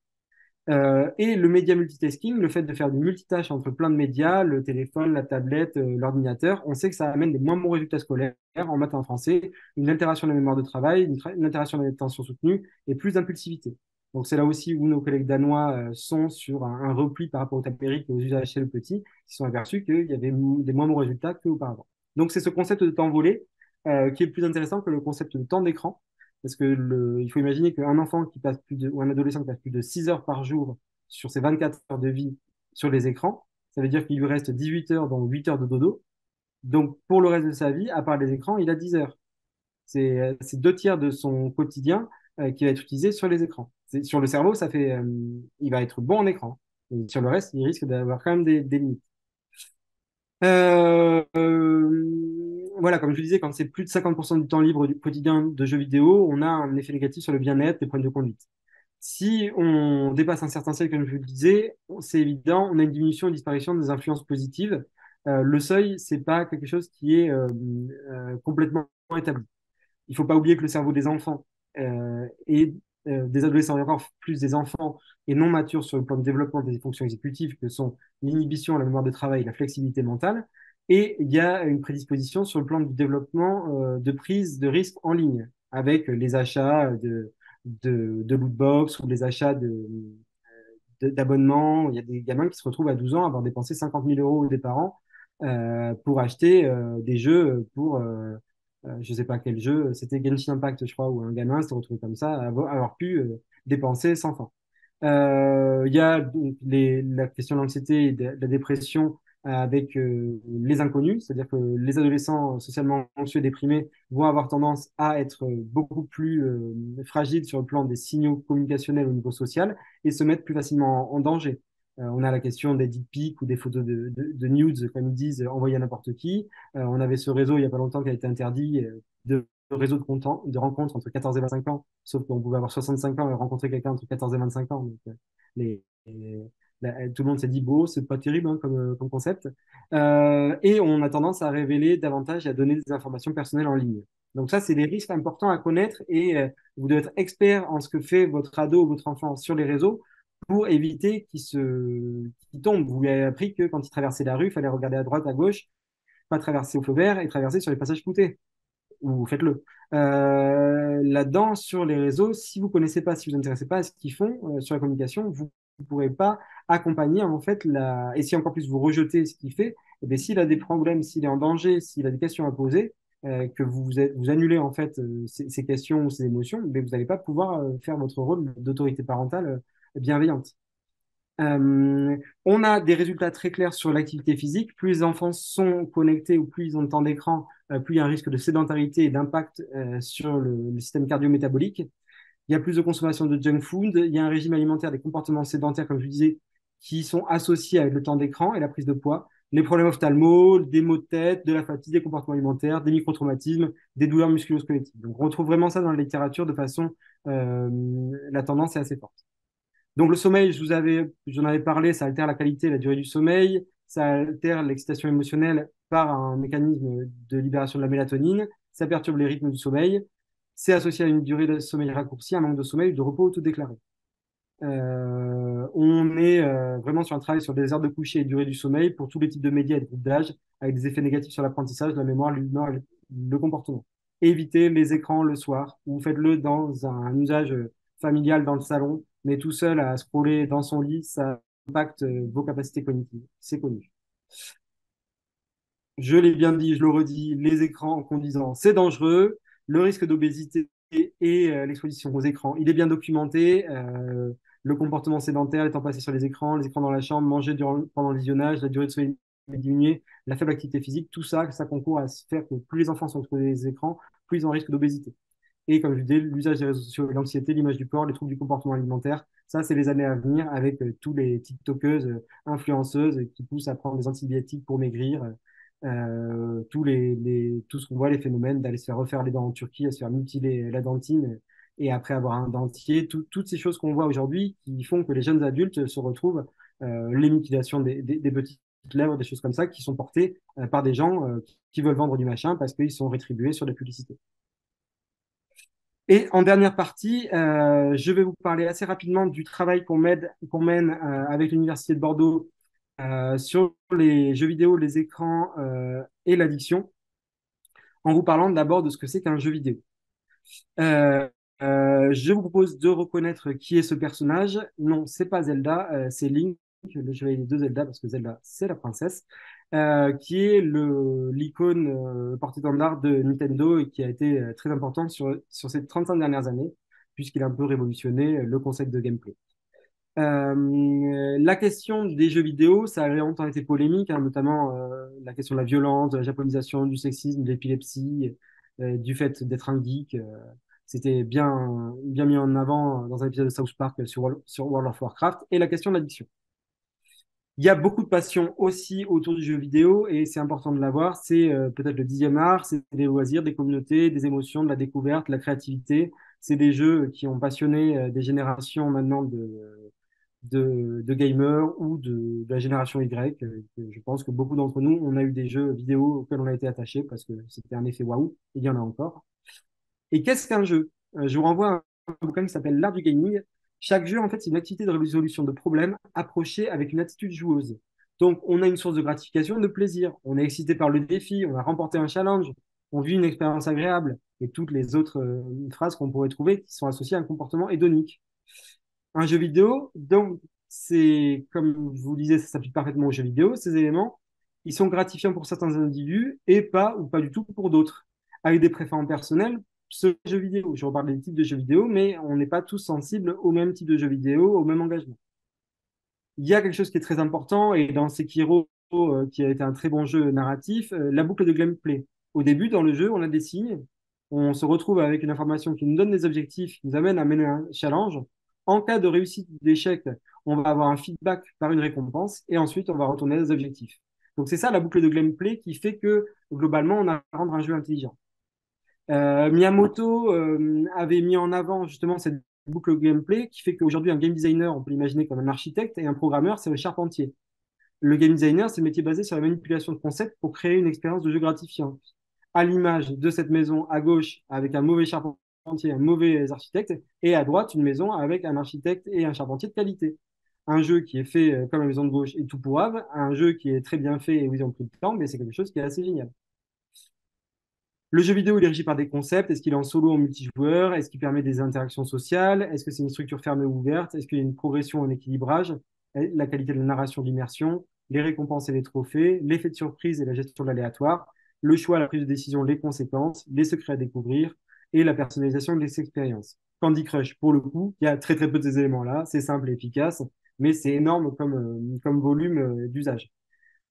Et le média multitasking, le fait de faire du multitâche entre plein de médias, le téléphone, la tablette, l'ordinateur, on sait que ça amène des moins bons résultats scolaires en maths et en français, une altération de la mémoire de travail, une altération de l'attention soutenue et plus d'impulsivité. Donc c'est là aussi où nos collègues danois sont sur un repli par rapport au tapérique et aux usages chez le petit, qui se sont aperçus qu'il y avait des moins bons résultats qu'auparavant. Donc c'est ce concept de temps volé qui est plus intéressant que le concept de temps d'écran. Parce que il faut imaginer qu'un enfant qui passe ou un adolescent qui passe plus de 6 heures par jour sur ses 24 heures de vie sur les écrans, ça veut dire qu'il lui reste 18 heures, dont 8 heures de dodo. Donc, pour le reste de sa vie, à part les écrans, il a 10 heures. C'est 2 tiers de son quotidien qui va être utilisé sur les écrans. Sur le cerveau, il va être bon en écran. Et sur le reste, il risque d'avoir quand même des limites. Voilà, comme je vous disais, quand c'est plus de 50% du temps libre du quotidien de jeux vidéo, on a un effet négatif sur le bien-être, les problèmes de conduite. Si on dépasse un certain seuil, comme je vous le disais, c'est évident, on a une diminution et disparition des influences positives. Le seuil, c'est pas quelque chose qui est complètement établi. Il faut pas oublier que le cerveau des enfants et des adolescents, et encore plus des enfants, est non mature sur le plan de développement des fonctions exécutives que sont l'inhibition, la mémoire de travail, la flexibilité mentale. Et il y a une prédisposition sur le plan du développement de prise de risque en ligne, avec les achats de loot box ou les achats d'abonnements. Il y a des gamins qui se retrouvent à 12 ans à avoir dépensé 50 000 euros des parents pour acheter des jeux pour, je sais pas quel jeu, c'était Genshin Impact, je crois, où un gamin s'est retrouvé comme ça, à avoir pu dépenser sans fin. Il y a donc la question de l'anxiété et de la dépression avec les inconnus, c'est-à-dire que les adolescents socialement anxieux et déprimés vont avoir tendance à être beaucoup plus fragiles sur le plan des signaux communicationnels au niveau social et se mettre plus facilement en danger. On a la question des dick pics ou des photos de nudes, comme ils disent, envoyées à n'importe qui. On avait ce réseau il n'y a pas longtemps qui a été interdit de réseau de rencontres entre 14 et 25 ans, sauf qu'on pouvait avoir 65 ans et rencontrer quelqu'un entre 14 et 25 ans. Donc, les, tout le monde s'est dit, beau, c'est pas terrible hein, comme concept. Et on a tendance à révéler davantage et à donner des informations personnelles en ligne. Donc ça, c'est des risques importants à connaître et vous devez être expert en ce que fait votre ado ou votre enfant sur les réseaux pour éviter qu'il tombe. Vous lui avez appris que quand il traversait la rue, il fallait regarder à droite, à gauche, pas traverser au feu vert et traverser sur les passages cloutés ou faites-le. Là-dedans, sur les réseaux, si vous connaissez pas, si vous ne vous intéressez pas à ce qu'ils font sur la communication, vous ne pourrez pas accompagner en fait et si encore plus vous rejetez ce qu'il fait, eh bien, s'il a des problèmes, s'il est en danger, s'il a des questions à poser, que vous annulez en fait ces questions ou ces émotions, mais vous n'allez pas pouvoir faire votre rôle d'autorité parentale bienveillante. On a des résultats très clairs sur l'activité physique. Plus les enfants sont connectés ou plus ils ont de temps d'écran, plus il y a un risque de sédentarité et d'impact sur le système cardio-métabolique. Il y a plus de consommation de junk food. Il y a un régime alimentaire, des comportements sédentaires, comme je disais, qui sont associés avec le temps d'écran et la prise de poids. Les problèmes ophtalmo, des maux de tête, de la fatigue, des comportements alimentaires, des microtraumatismes, des douleurs musculo-squelettiques. Donc, on retrouve vraiment ça dans la littérature de façon, la tendance est assez forte. Donc le sommeil, j'en avais parlé, ça altère la qualité et la durée du sommeil, ça altère l'excitation émotionnelle par un mécanisme de libération de la mélatonine, ça perturbe les rythmes du sommeil, c'est associé à une durée de sommeil raccourcie, un manque de sommeil, de repos autodéclaré. On est vraiment sur un travail sur des heures de coucher et durée du sommeil pour tous les types de médias et de groupes d'âge, avec des effets négatifs sur l'apprentissage, la mémoire, l'humeur et le comportement. Évitez les écrans le soir, ou faites-le dans un usage familial dans le salon, mais tout seul à scroller dans son lit, ça impacte vos capacités cognitives. C'est connu. Je l'ai bien dit, je le redis, les écrans en conduisant, c'est dangereux. Le risque d'obésité et l'exposition aux écrans, il est bien documenté. Le comportement sédentaire, les temps passés sur les écrans dans la chambre, manger pendant le visionnage, la durée de sommeil diminuée, la faible activité physique, tout ça, ça concourt à se faire que plus les enfants sont exposés aux écrans, plus ils ont un risque d'obésité. Et comme je disais, l'usage des réseaux sociaux, l'anxiété, l'image du corps, les troubles du comportement alimentaire, ça, c'est les années à venir avec tous les TikTokeuses, influenceuses qui poussent à prendre des antibiotiques pour maigrir. Tout ce qu'on voit, les phénomènes d'aller se faire refaire les dents en Turquie, à se faire mutiler la dentine et après avoir un dentier, toutes ces choses qu'on voit aujourd'hui qui font que les jeunes adultes se retrouvent, les mutilations des petites lèvres, des choses comme ça, qui sont portées par des gens qui veulent vendre du machin parce qu'ils sont rétribués sur la publicité. Et en dernière partie, je vais vous parler assez rapidement du travail qu'on mène avec l'Université de Bordeaux sur les jeux vidéo, les écrans et l'addiction, en vous parlant d'abord de ce que c'est qu'un jeu vidéo. Euh, je vous propose de reconnaître qui est ce personnage. Non, c'est pas Zelda, c'est Link, le chevalier des deux Zelda, parce que Zelda, c'est la princesse, qui est l'icône porte-étendard de Nintendo et qui a été très importante sur ces 35 dernières années, puisqu'il a un peu révolutionné le concept de gameplay. La question des jeux vidéo, ça a longtemps été polémique, hein, notamment la question de la violence, de la japonisation, du sexisme, de l'épilepsie, du fait d'être un geek. C'était bien mis en avant dans un épisode de South Park sur World of Warcraft, et la question de l'addiction. Il y a beaucoup de passion aussi autour du jeu vidéo et c'est important de l'avoir. C'est peut-être le dixième art, c'est des loisirs, des communautés, des émotions, de la découverte, de la créativité. C'est des jeux qui ont passionné des générations maintenant de gamers ou de la génération Y. Je pense que beaucoup d'entre nous, on a eu des jeux vidéo auxquels on a été attachés parce que c'était un effet waouh, et il y en a encore. Et qu'est-ce qu'un jeu? Je vous renvoie à un bouquin qui s'appelle L'art du gaming. Chaque jeu, en fait, c'est une activité de résolution de problèmes approchée avec une attitude joueuse. Donc, on a une source de gratification, de plaisir. On est excité par le défi, on a remporté un challenge, on vit une expérience agréable et toutes les autres phrases qu'on pourrait trouver qui sont associées à un comportement hédonique. Un jeu vidéo, donc, c'est, comme je vous le disais, ça s'applique parfaitement aux jeux vidéo. Ces éléments, ils sont gratifiants pour certains individus et pas ou pas du tout pour d'autres. Avec des préférences personnelles, ce jeu vidéo, je reparle des types de jeux vidéo, mais on n'est pas tous sensibles au même type de jeu vidéo, au même engagement. Il y a quelque chose qui est très important, et dans Sekiro, qui a été un très bon jeu narratif, la boucle de gameplay. Au début, dans le jeu, on a des signes, on se retrouve avec une information qui nous donne des objectifs, qui nous amène à mener un challenge. En cas de réussite ou d'échec, on va avoir un feedback par une récompense, et ensuite, on va retourner aux objectifs. Donc, c'est ça la boucle de gameplay qui fait que, globalement, on a à rendre un jeu intelligent. Miyamoto avait mis en avant justement cette boucle gameplay qui fait qu'aujourd'hui, un game designer, on peut l'imaginer comme un architecte, et un programmeur, c'est le charpentier. Le game designer, c'est le métier basé sur la manipulation de concepts pour créer une expérience de jeu gratifiante. À l'image de cette maison à gauche avec un mauvais charpentier, un mauvais architecte, et à droite, une maison avec un architecte et un charpentier de qualité. Un jeu qui est fait comme la maison de gauche et tout pourrave, un jeu qui est très bien fait et où ils ont pris le temps, mais c'est quelque chose qui est assez génial. Le jeu vidéo, il est régi par des concepts. Est-ce qu'il est en solo ou en multijoueur? Est-ce qu'il permet des interactions sociales? Est-ce que c'est une structure fermée ou ouverte? Est-ce qu'il y a une progression, un équilibrage? La qualité de la narration, d'immersion, les récompenses et les trophées, l'effet de surprise et la gestion de l'aléatoire, le choix, la prise de décision, les conséquences, les secrets à découvrir et la personnalisation des expériences. Candy Crush, pour le coup, il y a très très peu de ces éléments-là. C'est simple et efficace, mais c'est énorme comme volume d'usage.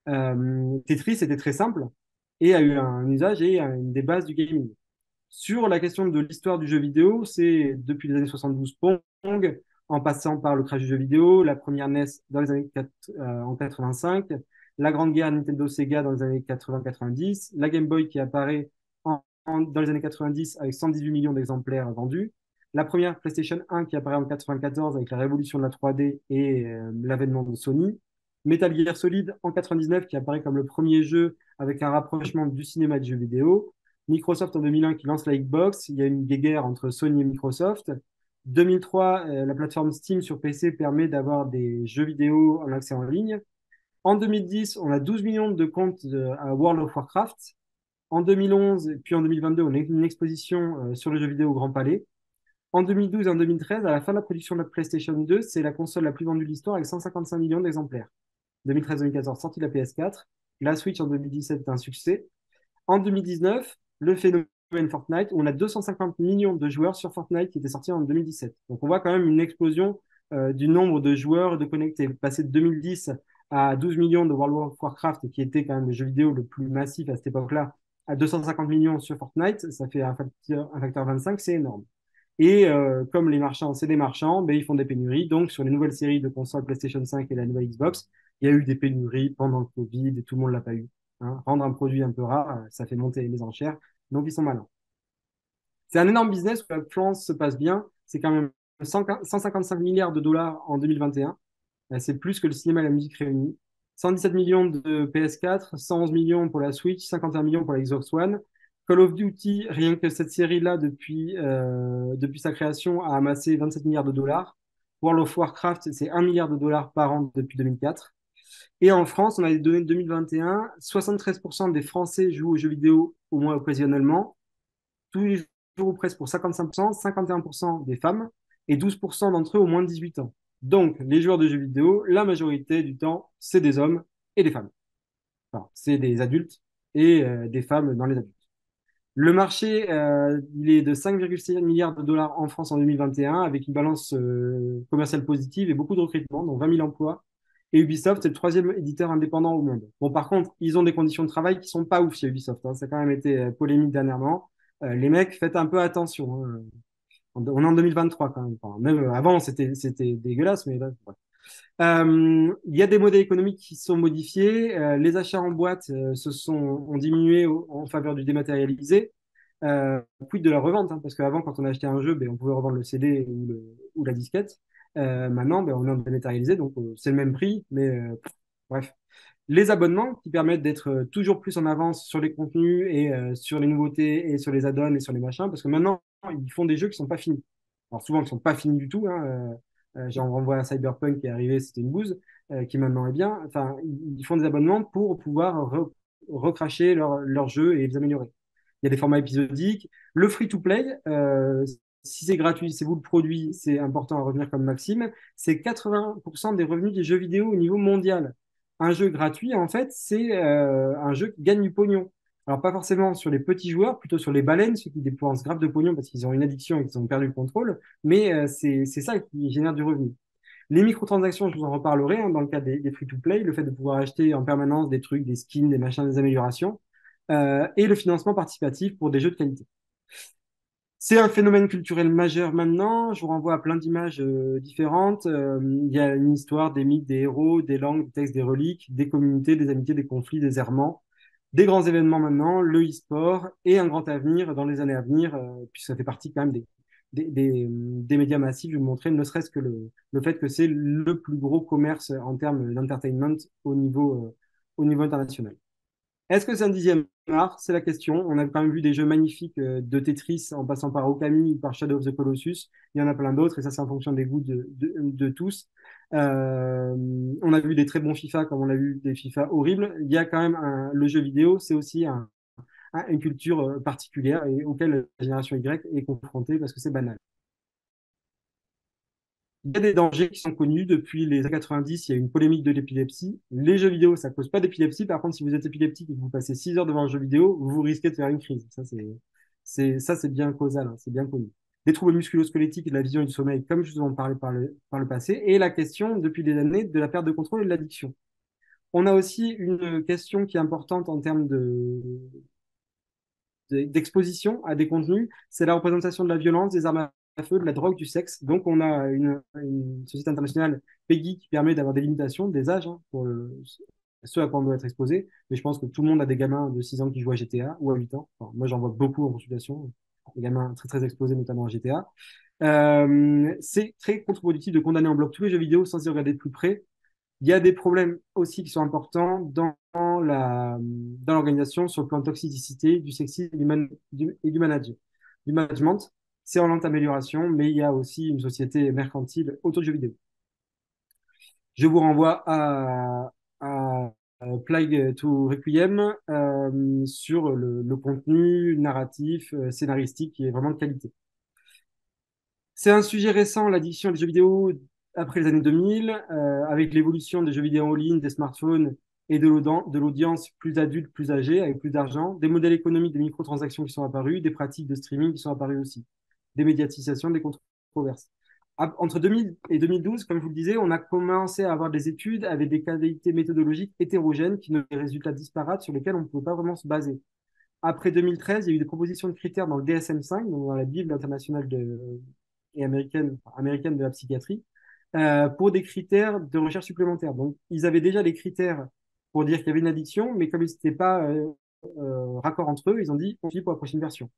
Tetris était très simple et a eu un usage et une des bases du gaming. Sur la question de l'histoire du jeu vidéo, c'est depuis les années 72 Pong, en passant par le crash du jeu vidéo, la première NES dans les années en 85, la grande guerre Nintendo Sega dans les années 80-90, la Game Boy qui apparaît dans les années 90 avec 118 millions d'exemplaires vendus, la première PlayStation 1 qui apparaît en 94 avec la révolution de la 3D et l'avènement de Sony, Metal Gear Solid en 99 qui apparaît comme le premier jeu avec un rapprochement du cinéma et du jeu vidéo, Microsoft en 2001 qui lance la Xbox. Il y a une guerre entre Sony et Microsoft. 2003, la plateforme Steam sur PC permet d'avoir des jeux vidéo en accès en ligne. En 2010, on a 12 millions de comptes à World of Warcraft. En 2011, puis en 2022, on a une exposition sur le jeu vidéo au Grand Palais. En 2012 et en 2013, à la fin de la production de la PlayStation 2, c'est la console la plus vendue de l'histoire avec 155 millions d'exemplaires. 2013-2014, sortie de la PS4. La Switch en 2017 est un succès. En 2019, le phénomène Fortnite, on a 250 millions de joueurs sur Fortnite qui était sorti en 2017. Donc on voit quand même une explosion du nombre de joueurs de connectés. Passé de 2010 à 12 millions de World of Warcraft, qui était quand même le jeu vidéo le plus massif à cette époque-là, à 250 millions sur Fortnite, ça fait un facteur 25, c'est énorme. Et comme les marchands, c'est des marchands, ben, ils font des pénuries. Donc, sur les nouvelles séries de consoles PlayStation 5 et la nouvelle Xbox, il y a eu des pénuries pendant le Covid et tout le monde l'a pas eu. Hein. Rendre un produit un peu rare, ça fait monter les enchères. Donc, ils sont malins. C'est un énorme business où la France se passe bien. C'est quand même 155 milliards de dollars en 2021. C'est plus que le cinéma et la musique réunis. 117 millions de PS4, 111 millions pour la Switch, 51 millions pour la Xbox One. Call of Duty, rien que cette série-là, depuis sa création, a amassé 27 milliards de dollars. World of Warcraft, c'est 1 milliard de dollars par an depuis 2004. Et en France, on a les données de 2021, 73% des Français jouent aux jeux vidéo au moins occasionnellement, tous les jours ou presque pour 55%, 51% des femmes et 12% d'entre eux au moins de 18 ans. Donc, les joueurs de jeux vidéo, la majorité du temps, c'est des hommes et des femmes. Enfin, c'est des adultes et des femmes dans les adultes. Le marché, il est de 5,6 milliards de dollars en France en 2021, avec une balance commerciale positive et beaucoup de recrutement, donc 20 000 emplois. Et Ubisoft, c'est le troisième éditeur indépendant au monde. Bon, par contre, ils ont des conditions de travail qui sont pas ouf chez Ubisoft. Hein. Ça a quand même été polémique dernièrement. Les mecs, faites un peu attention. Hein. On est en 2023 quand même. Enfin, même avant, c'était dégueulasse, mais là, ouais. Il y a des modèles économiques qui sont modifiés. Les achats en boîte ont diminué en faveur du dématérialisé. Quid de la revente, hein, parce qu'avant, quand on achetait un jeu, ben, on pouvait revendre le CD ou la disquette. Maintenant, ben, on est en dématérialisé, donc c'est le même prix, mais bref. Les abonnements qui permettent d'être toujours plus en avance sur les contenus et sur les nouveautés et sur les add-ons et sur les machins, parce que maintenant, ils font des jeux qui sont pas finis. Alors souvent, ils sont pas finis du tout. Hein, j'en renvoie à Cyberpunk qui est arrivé, c'était une bouse, qui maintenant est bien. Enfin, ils font des abonnements pour pouvoir recracher leur jeu et les améliorer. Il y a des formats épisodiques. Le free-to-play, si c'est gratuit, c'est vous le produit, c'est important à revenir comme Maxime, c'est 80% des revenus des jeux vidéo au niveau mondial. Un jeu gratuit, en fait, c'est un jeu qui gagne du pognon. Alors, pas forcément sur les petits joueurs, plutôt sur les baleines, ceux qui dépensent grave de pognon parce qu'ils ont une addiction et qu'ils ont perdu le contrôle, mais c'est ça qui génère du revenu. Les microtransactions, je vous en reparlerai hein, dans le cas des free-to-play, le fait de pouvoir acheter en permanence des trucs, des skins, des machins, des améliorations, et le financement participatif pour des jeux de qualité. C'est un phénomène culturel majeur maintenant. Je vous renvoie à plein d'images différentes. Il y a une histoire, des mythes, des héros, des langues, des textes, des reliques, des communautés, des amitiés, des conflits, des errements, des grands événements maintenant, le e-sport et un grand avenir dans les années à venir, puisque ça fait partie quand même des médias massifs. Je vais vous montrer, ne serait-ce que le fait que c'est le plus gros commerce en termes d'entertainment au niveau international. Est-ce que c'est un dixième art? C'est la question. On a quand même vu des jeux magnifiques de Tetris en passant par Okami ou par Shadow of the Colossus. Il y en a plein d'autres et ça, c'est en fonction des goûts de tous. On a vu des très bons FIFA comme on a vu des FIFA horribles. Il y a quand même le jeu vidéo, c'est aussi une culture particulière et auquel la génération Y est confrontée parce que c'est banal. Il y a des dangers qui sont connus depuis les années 90. Il y a une polémique de l'épilepsie. Les jeux vidéo, ça ne cause pas d'épilepsie. Par contre, si vous êtes épileptique et que vous passez 6 heures devant un jeu vidéo, vous risquez de faire une crise. Ça, c'est bien causal, hein, c'est bien connu. Des troubles musculo-squelettiques et de la vision et du sommeil, comme je vous en parlais par le passé. Et la question, depuis des années, de la perte de contrôle et de l'addiction. On a aussi une question qui est importante en termes d'exposition à des contenus, c'est la représentation de la violence, des armes à feu, de la drogue, du sexe. Donc, on a une société internationale, PEGI, qui permet d'avoir des limitations, des âges hein, pour ceux à quoi on doit être exposé. Mais je pense que tout le monde a des gamins de 6 ans qui jouent à GTA ou à 8 ans. Enfin, moi, j'en vois beaucoup en consultation, des gamins très, très exposés, notamment à GTA. C'est très contre-productif de condamner en bloc tous les jeux vidéo sans y regarder de plus près. Il y a des problèmes aussi qui sont importants dans l'organisation sur le plan de toxicité, du sexisme et du management. C'est en lente amélioration, mais il y a aussi une société mercantile autour du jeu vidéo. Je vous renvoie à Plague to Requiem sur le contenu narratif, scénaristique qui est vraiment de qualité. C'est un sujet récent, l'addiction des jeux vidéo après les années 2000, avec l'évolution des jeux vidéo en ligne, des smartphones et de l'audience plus adulte, plus âgée, avec plus d'argent, des modèles économiques, des microtransactions qui sont apparus, des pratiques de streaming qui sont apparues aussi, des médiatisations, des controverses. Entre 2000 et 2012, comme je vous le disais, on a commencé à avoir des études avec des qualités méthodologiques hétérogènes qui donnent des résultats disparates sur lesquels on ne peut pas vraiment se baser. Après 2013, il y a eu des propositions de critères dans le DSM-5, donc dans la Bible internationale et américaine de la psychiatrie, pour des critères de recherche supplémentaires. Donc, ils avaient déjà des critères pour dire qu'il y avait une addiction, mais comme ils n'étaient pas raccords entre eux, ils ont dit on suit pour la prochaine version.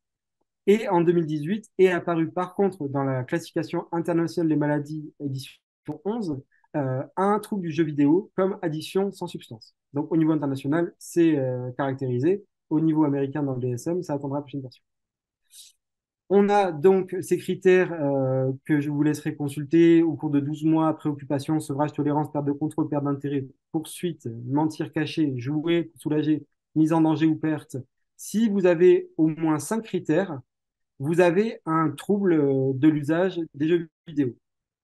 Et en 2018 est apparu par contre dans la classification internationale des maladies édition 11 un trouble du jeu vidéo comme addiction sans substance. Donc au niveau international, c'est caractérisé. Au niveau américain dans le DSM, ça attendra la prochaine version. On a donc ces critères que je vous laisserai consulter au cours de 12 mois, préoccupation, sevrage, tolérance, perte de contrôle, perte d'intérêt, poursuite, mentir caché, jouer, soulager, mise en danger ou perte. Si vous avez au moins 5 critères, vous avez un trouble de l'usage des jeux vidéo.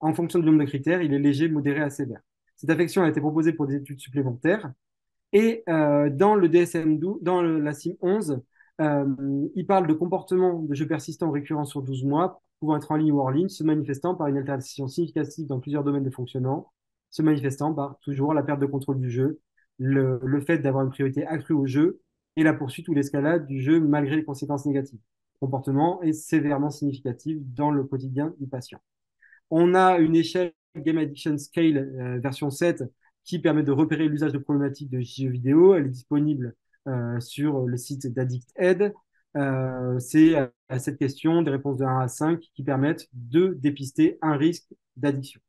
En fonction du nombre de critères, il est léger, modéré à sévère. Cette affection a été proposée pour des études supplémentaires. Et dans le DSM-12, la CIM 11, il parle de comportements de jeux persistants récurrents sur 12 mois, pouvant être en ligne ou hors ligne, se manifestant par une altération significative dans plusieurs domaines de fonctionnement, se manifestant par toujours la perte de contrôle du jeu, le fait d'avoir une priorité accrue au jeu et la poursuite ou l'escalade du jeu malgré les conséquences négatives. Le comportement est sévèrement significatif dans le quotidien du patient. On a une échelle Game Addiction Scale version 7 qui permet de repérer l'usage de problématiques de jeux vidéo. Elle est disponible sur le site d'AddictEd. C'est à cette question des réponses de 1 à 5 qui permettent de dépister un risque d'addiction.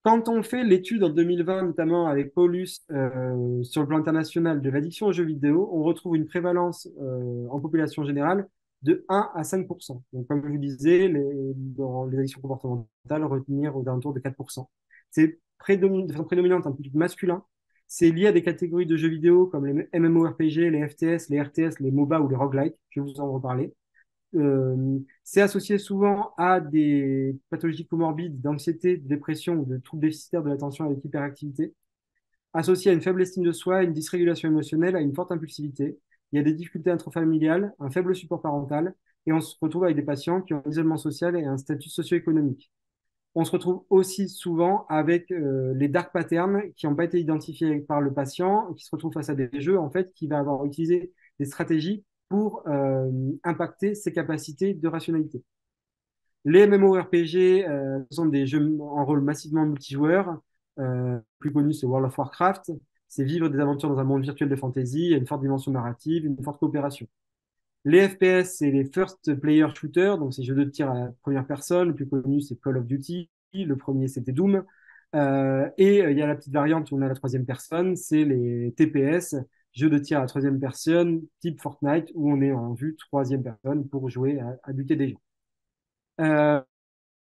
Quand on fait l'étude en 2020, notamment avec Paulus sur le plan international de l'addiction aux jeux vidéo, on retrouve une prévalence en population générale de 1 à 5%. Donc, comme je vous disais, dans les addictions comportementales, retenir aux alentours de 4%. C'est de façon prédominante un public masculin. C'est lié à des catégories de jeux vidéo comme les MMORPG, les FTS, les RTS, les MOBA ou les roguelikes. Je vais vous en reparler. C'est associé souvent à des pathologies comorbides d'anxiété, de dépression ou de troubles déficitaires de l'attention avec hyperactivité, associé à une faible estime de soi, une dysrégulation émotionnelle, à une forte impulsivité. Il y a des difficultés intrafamiliales, un faible support parental, et on se retrouve avec des patients qui ont un isolement social et un statut socio-économique. On se retrouve aussi souvent avec les dark patterns qui n'ont pas été identifiés par le patient et qui se retrouvent face à des jeux en fait qui va avoir utilisé des stratégies pour impacter ses capacités de rationalité. Les MMORPG sont des jeux en rôle massivement multijoueur. Plus connu, c'est World of Warcraft. C'est vivre des aventures dans un monde virtuel de fantasy, il y a une forte dimension narrative, une forte coopération. Les FPS, c'est les First Player Shooter, donc c'est jeux de tir à la première personne. Le plus connu, c'est Call of Duty. Le premier, c'était Doom. Il y a la petite variante où on a la troisième personne, c'est les TPS, jeux de tir à la troisième personne, type Fortnite, où on est en vue troisième personne pour jouer à buter des gens. Euh,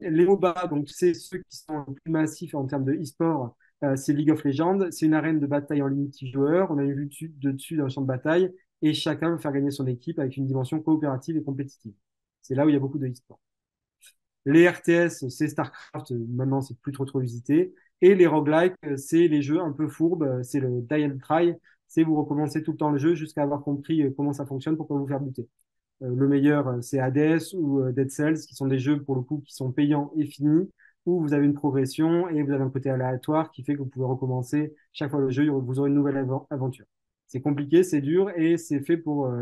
les MOBA, donc c'est ceux qui sont les plus massifs en termes de e-sport, c'est League of Legends. C'est une arène de bataille en ligne multijoueur. On a une vue dessus dans le champ de bataille et chacun veut faire gagner son équipe avec une dimension coopérative et compétitive. C'est là où il y a beaucoup de e-sport. Les RTS, c'est StarCraft, maintenant c'est plus trop visité. Et les roguelikes, c'est les jeux un peu fourbes, c'est le die and try, c'est vous recommencez tout le temps le jeu jusqu'à avoir compris comment ça fonctionne pour pas vous faire buter. Le meilleur, c'est Hades ou Dead Cells, qui sont des jeux pour le coup qui sont payants et finis, où vous avez une progression et vous avez un côté aléatoire qui fait que vous pouvez recommencer chaque fois le jeu, vous aurez une nouvelle aventure. C'est compliqué, c'est dur et c'est fait pour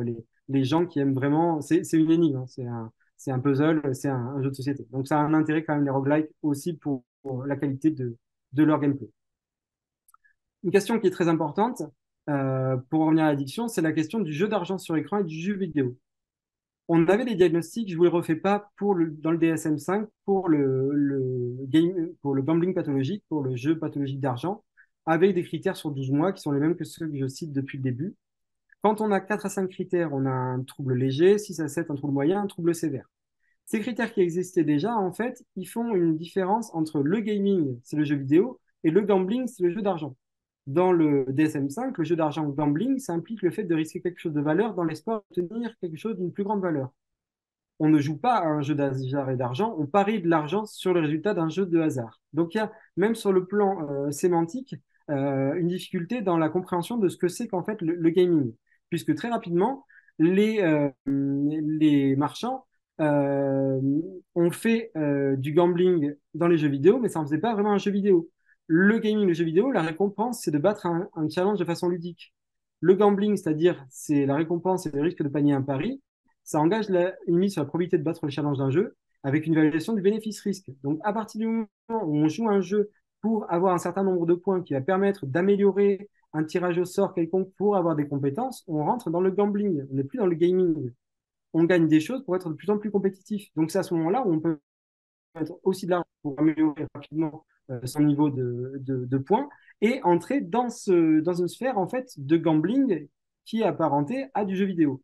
les gens qui aiment vraiment. C'est une énigme, hein, c'est un puzzle, c'est un jeu de société. Donc ça a un intérêt quand même les roguelikes aussi pour la qualité de leur gameplay. Une question qui est très importante pour revenir à l'addiction, c'est la question du jeu d'argent sur écran et du jeu vidéo. On avait des diagnostics, je ne vous les refais pas dans le DSM-5 pour le gambling pathologique, pour le jeu pathologique d'argent, avec des critères sur 12 mois qui sont les mêmes que ceux que je cite depuis le début. Quand on a 4 à 5 critères, on a un trouble léger, 6 à 7, un trouble moyen, un trouble sévère. Ces critères qui existaient déjà, en fait, ils font une différence entre le gaming, c'est le jeu vidéo, et le gambling, c'est le jeu d'argent. Dans le DSM-5, le jeu d'argent gambling, ça implique le fait de risquer quelque chose de valeur dans l'espoir d'obtenir quelque chose d'une plus grande valeur. On ne joue pas à un jeu d'hasard et d'argent, on parie de l'argent sur le résultat d'un jeu de hasard. Donc il y a, même sur le plan sémantique, une difficulté dans la compréhension de ce que c'est qu'en fait le gaming. Puisque très rapidement, les marchands euh, ont fait du gambling dans les jeux vidéo, mais ça ne faisait pas vraiment un jeu vidéo. Le gaming, le jeu vidéo, la récompense, c'est de battre un challenge de façon ludique. Le gambling, c'est-à-dire c'est la récompense et le risque de panier un pari, ça engage une mise sur la probabilité de battre le challenge d'un jeu avec une évaluation du bénéfice-risque. Donc, à partir du moment où on joue un jeu pour avoir un certain nombre de points qui va permettre d'améliorer un tirage au sort quelconque pour avoir des compétences, on rentre dans le gambling. On n'est plus dans le gaming. On gagne des choses pour être de plus en plus compétitif. Donc, c'est à ce moment-là où on peut mettre aussi de l'argent pour améliorer rapidement son niveau de points et entrer dans une sphère en fait de gambling qui est apparentée à du jeu vidéo.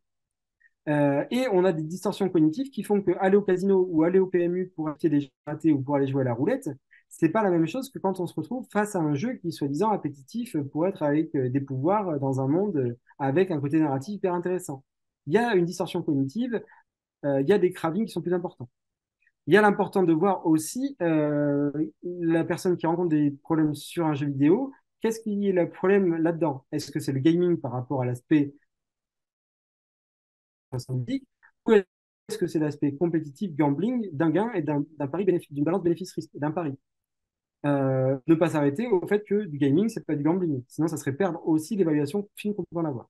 Et on a des distorsions cognitives qui font que aller au casino ou aller au PMU pour acheter des jeux ratés ou pour aller jouer à la roulette, c'est pas la même chose que quand on se retrouve face à un jeu qui est soi-disant appétitif pour être avec des pouvoirs dans un monde avec un côté narratif hyper intéressant. Il y a une distorsion cognitive, il y a des cravings qui sont plus importants. Il y a l'important de voir aussi la personne qui rencontre des problèmes sur un jeu vidéo, qu'est-ce qui est le problème là-dedans? Est-ce que c'est le gaming par rapport à l'aspect ludique, ou est-ce que c'est l'aspect compétitif, gambling, d'un gain et d'un pari bénéfice, d'une balance bénéfice-risque, d'un pari? Ne pas s'arrêter au fait que du gaming, c'est pas du gambling. Sinon, ça serait perdre aussi l'évaluation fine qu'on peut en avoir.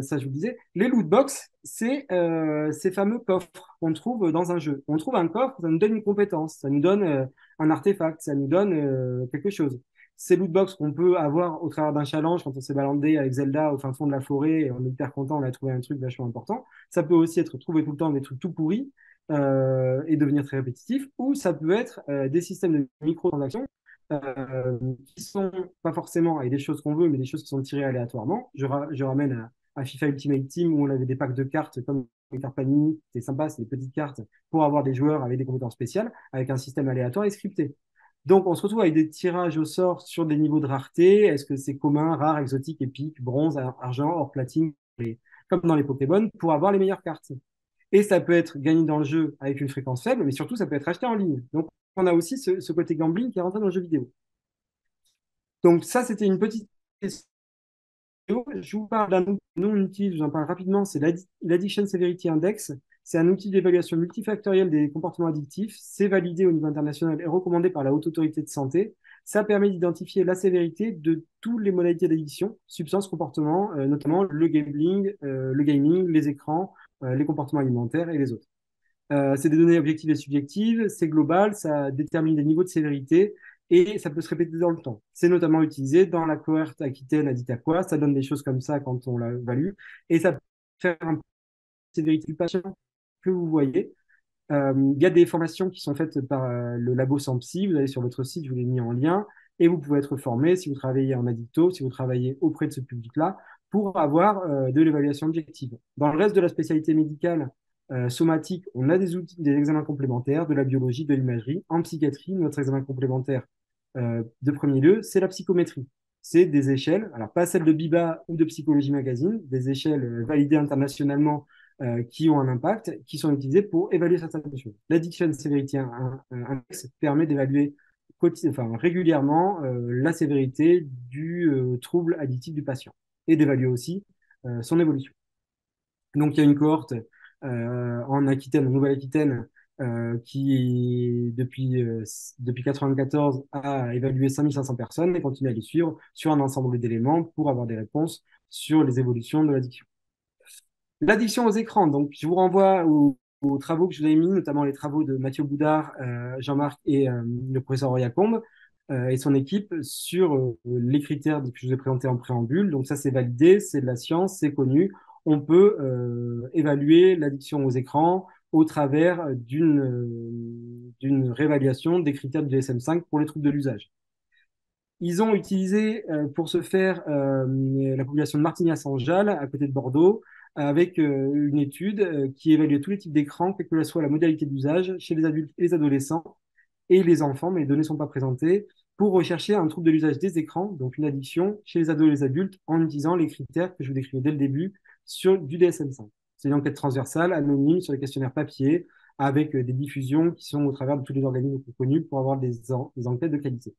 Ça, je vous disais, les loot box, c'est ces fameux coffres qu'on trouve dans un jeu. On trouve un coffre, ça nous donne une compétence, ça nous donne un artefact, ça nous donne quelque chose. Ces loot box qu'on peut avoir au travers d'un challenge quand on s'est baladé avec Zelda au fin fond de la forêt et on est hyper content, on a trouvé un truc vachement important. Ça peut aussi être trouvé tout le temps des trucs tout pourris et devenir très répétitif, ou ça peut être des systèmes de microtransactions euh, qui sont pas forcément avec des choses qu'on veut, mais des choses qui sont tirées aléatoirement. Je ramène à FIFA Ultimate Team où on avait des packs de cartes comme les cartes Panini, c'est sympa, c'est des petites cartes pour avoir des joueurs avec des compétences spéciales, avec un système aléatoire et scripté. Donc, on se retrouve avec des tirages au sort sur des niveaux de rareté. Est-ce que c'est commun, rare, exotique, épique, bronze, argent, or, platine, comme dans les Pokémon, pour avoir les meilleures cartes. Et ça peut être gagné dans le jeu avec une fréquence faible, mais surtout, ça peut être acheté en ligne. Donc, on a aussi ce côté gambling qui est rentré dans le jeu vidéo. Donc ça, c'était une petite question. Je vous parle d'un outil non utile, je vous en parle rapidement, c'est l'Addiction Severity Index. C'est un outil d'évaluation multifactorielle des comportements addictifs. C'est validé au niveau international et recommandé par la Haute Autorité de Santé. Ça permet d'identifier la sévérité de toutes les modalités d'addiction, substances, comportements, notamment le gambling, le gaming, les écrans, les comportements alimentaires et les autres. C'est des données objectives et subjectives, c'est global, ça détermine des niveaux de sévérité et ça peut se répéter dans le temps. C'est notamment utilisé dans la cohorte Aquitaine, a à quoi, ça donne des choses comme ça quand on la value et ça peut faire un sévérité du patient que vous voyez. Il y a des formations qui sont faites par le labo Sampsi, vous allez sur votre site, je vous l'ai mis en lien, et vous pouvez être formé si vous travaillez en addicto, si vous travaillez auprès de ce public-là, pour avoir de l'évaluation objective. Dans le reste de la spécialité médicale, somatique, on a des outils, des examens complémentaires, de la biologie, de l'imagerie. En psychiatrie, notre examen complémentaire de premier lieu, c'est la psychométrie. C'est des échelles, alors pas celles de Biba ou de Psychologie Magazine, des échelles validées internationalement qui ont un impact, qui sont utilisées pour évaluer certaines choses. L'Addiction Severity Index permet d'évaluer régulièrement la sévérité du trouble addictif du patient et d'évaluer aussi son évolution. Donc, il y a une cohorte en Aquitaine, en Nouvelle-Aquitaine, qui, depuis 94, a évalué 5500 personnes et continue à les suivre sur un ensemble d'éléments pour avoir des réponses sur les évolutions de l'addiction. L'addiction aux écrans, donc je vous renvoie aux travaux que je vous ai mis, notamment les travaux de Mathieu Boudard, Jean-Marc et le professeur Roya Combe et son équipe sur les critères que je vous ai présentés en préambule. Donc ça, c'est validé, c'est de la science, c'est connu. on peut évaluer l'addiction aux écrans au travers d'une réévaluation des critères du DSM-5 pour les troubles de l'usage. Ils ont utilisé pour ce faire la population de Martigny-Saint-Jalles, à côté de Bordeaux, avec une étude qui évaluait tous les types d'écrans, quelle que soit la modalité d'usage, chez les adultes et les adolescents et les enfants, mais les données ne sont pas présentées, pour rechercher un trouble de l'usage des écrans, donc une addiction chez les ados et les adultes, en utilisant les critères que je vous décrivais dès le début sur du DSM-5. C'est une enquête transversale, anonyme, sur les questionnaires papier, avec des diffusions qui sont au travers de tous les organismes connus pour avoir des enquêtes de qualité.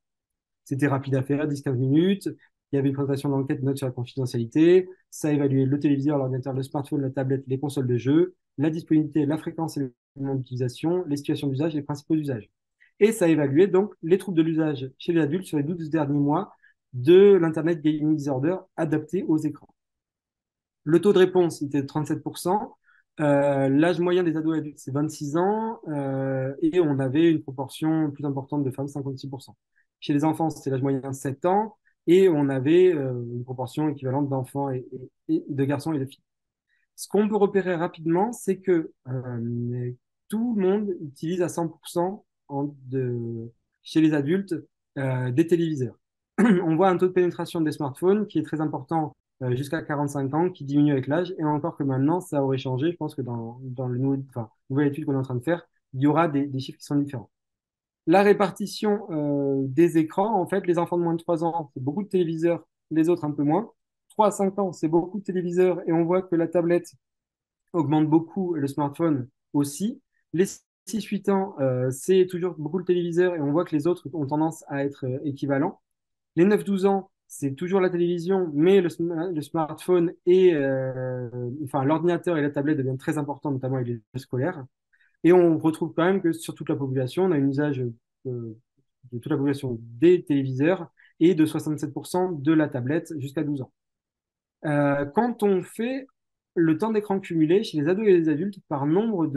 C'était rapide à faire, 10-15 minutes. Il y avait une présentation d'enquête, note sur la confidentialité. Ça évaluait le téléviseur, l'ordinateur, le smartphone, la tablette, les consoles de jeu, la disponibilité, la fréquence et le moment d'utilisation, les situations d'usage et les principaux usages. Et ça évaluait donc les troubles de l'usage chez les adultes sur les 12 derniers mois de l'Internet Gaming Disorder adapté aux écrans. Le taux de réponse était de 37%. L'âge moyen des ados et adultes, c'est 26 ans. Et on avait une proportion plus importante de femmes, 56%. Chez les enfants, c'était l'âge moyen 7 ans. Et on avait une proportion équivalente d'enfants et de garçons et de filles. Ce qu'on peut repérer rapidement, c'est que tout le monde utilise à 100% chez les adultes des téléviseurs. On voit un taux de pénétration des smartphones qui est très important jusqu'à 45 ans, qui diminue avec l'âge, et encore que maintenant, ça aurait changé. Je pense que dans nouvelle étude qu'on est en train de faire, il y aura des chiffres qui sont différents. La répartition des écrans, en fait, les enfants de moins de 3 ans, c'est beaucoup de téléviseurs, les autres un peu moins. 3 à 5 ans, c'est beaucoup de téléviseurs, et on voit que la tablette augmente beaucoup, et le smartphone aussi. Les 6-8 ans, c'est toujours beaucoup le téléviseur, et on voit que les autres ont tendance à être équivalents. Les 9-12 ans, c'est toujours la télévision, mais le smartphone et enfin, l'ordinateur et la tablette deviennent très importants, notamment avec les jeux scolaires. Et on retrouve quand même que sur toute la population, on a un usage de toute la population des téléviseurs et de 67% de la tablette jusqu'à 12 ans. Quand on fait le temps d'écran cumulé chez les ados et les adultes par nombre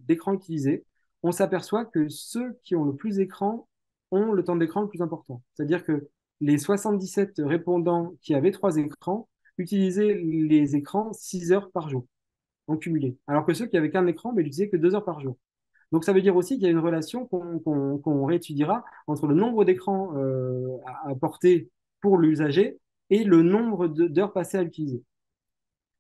d'écrans utilisés, on s'aperçoit que ceux qui ont le plus d'écran ont le temps d'écran le plus important. C'est-à-dire que les 77 répondants qui avaient 3 écrans utilisaient les écrans 6 heures par jour en cumulé. Alors que ceux qui avaient qu'un écran, mais l'utilisaient que 2 heures par jour. Donc ça veut dire aussi qu'il y a une relation qu'on réétudiera entre le nombre d'écrans à porter pour l'usager et le nombre d'heures passées à l'utiliser.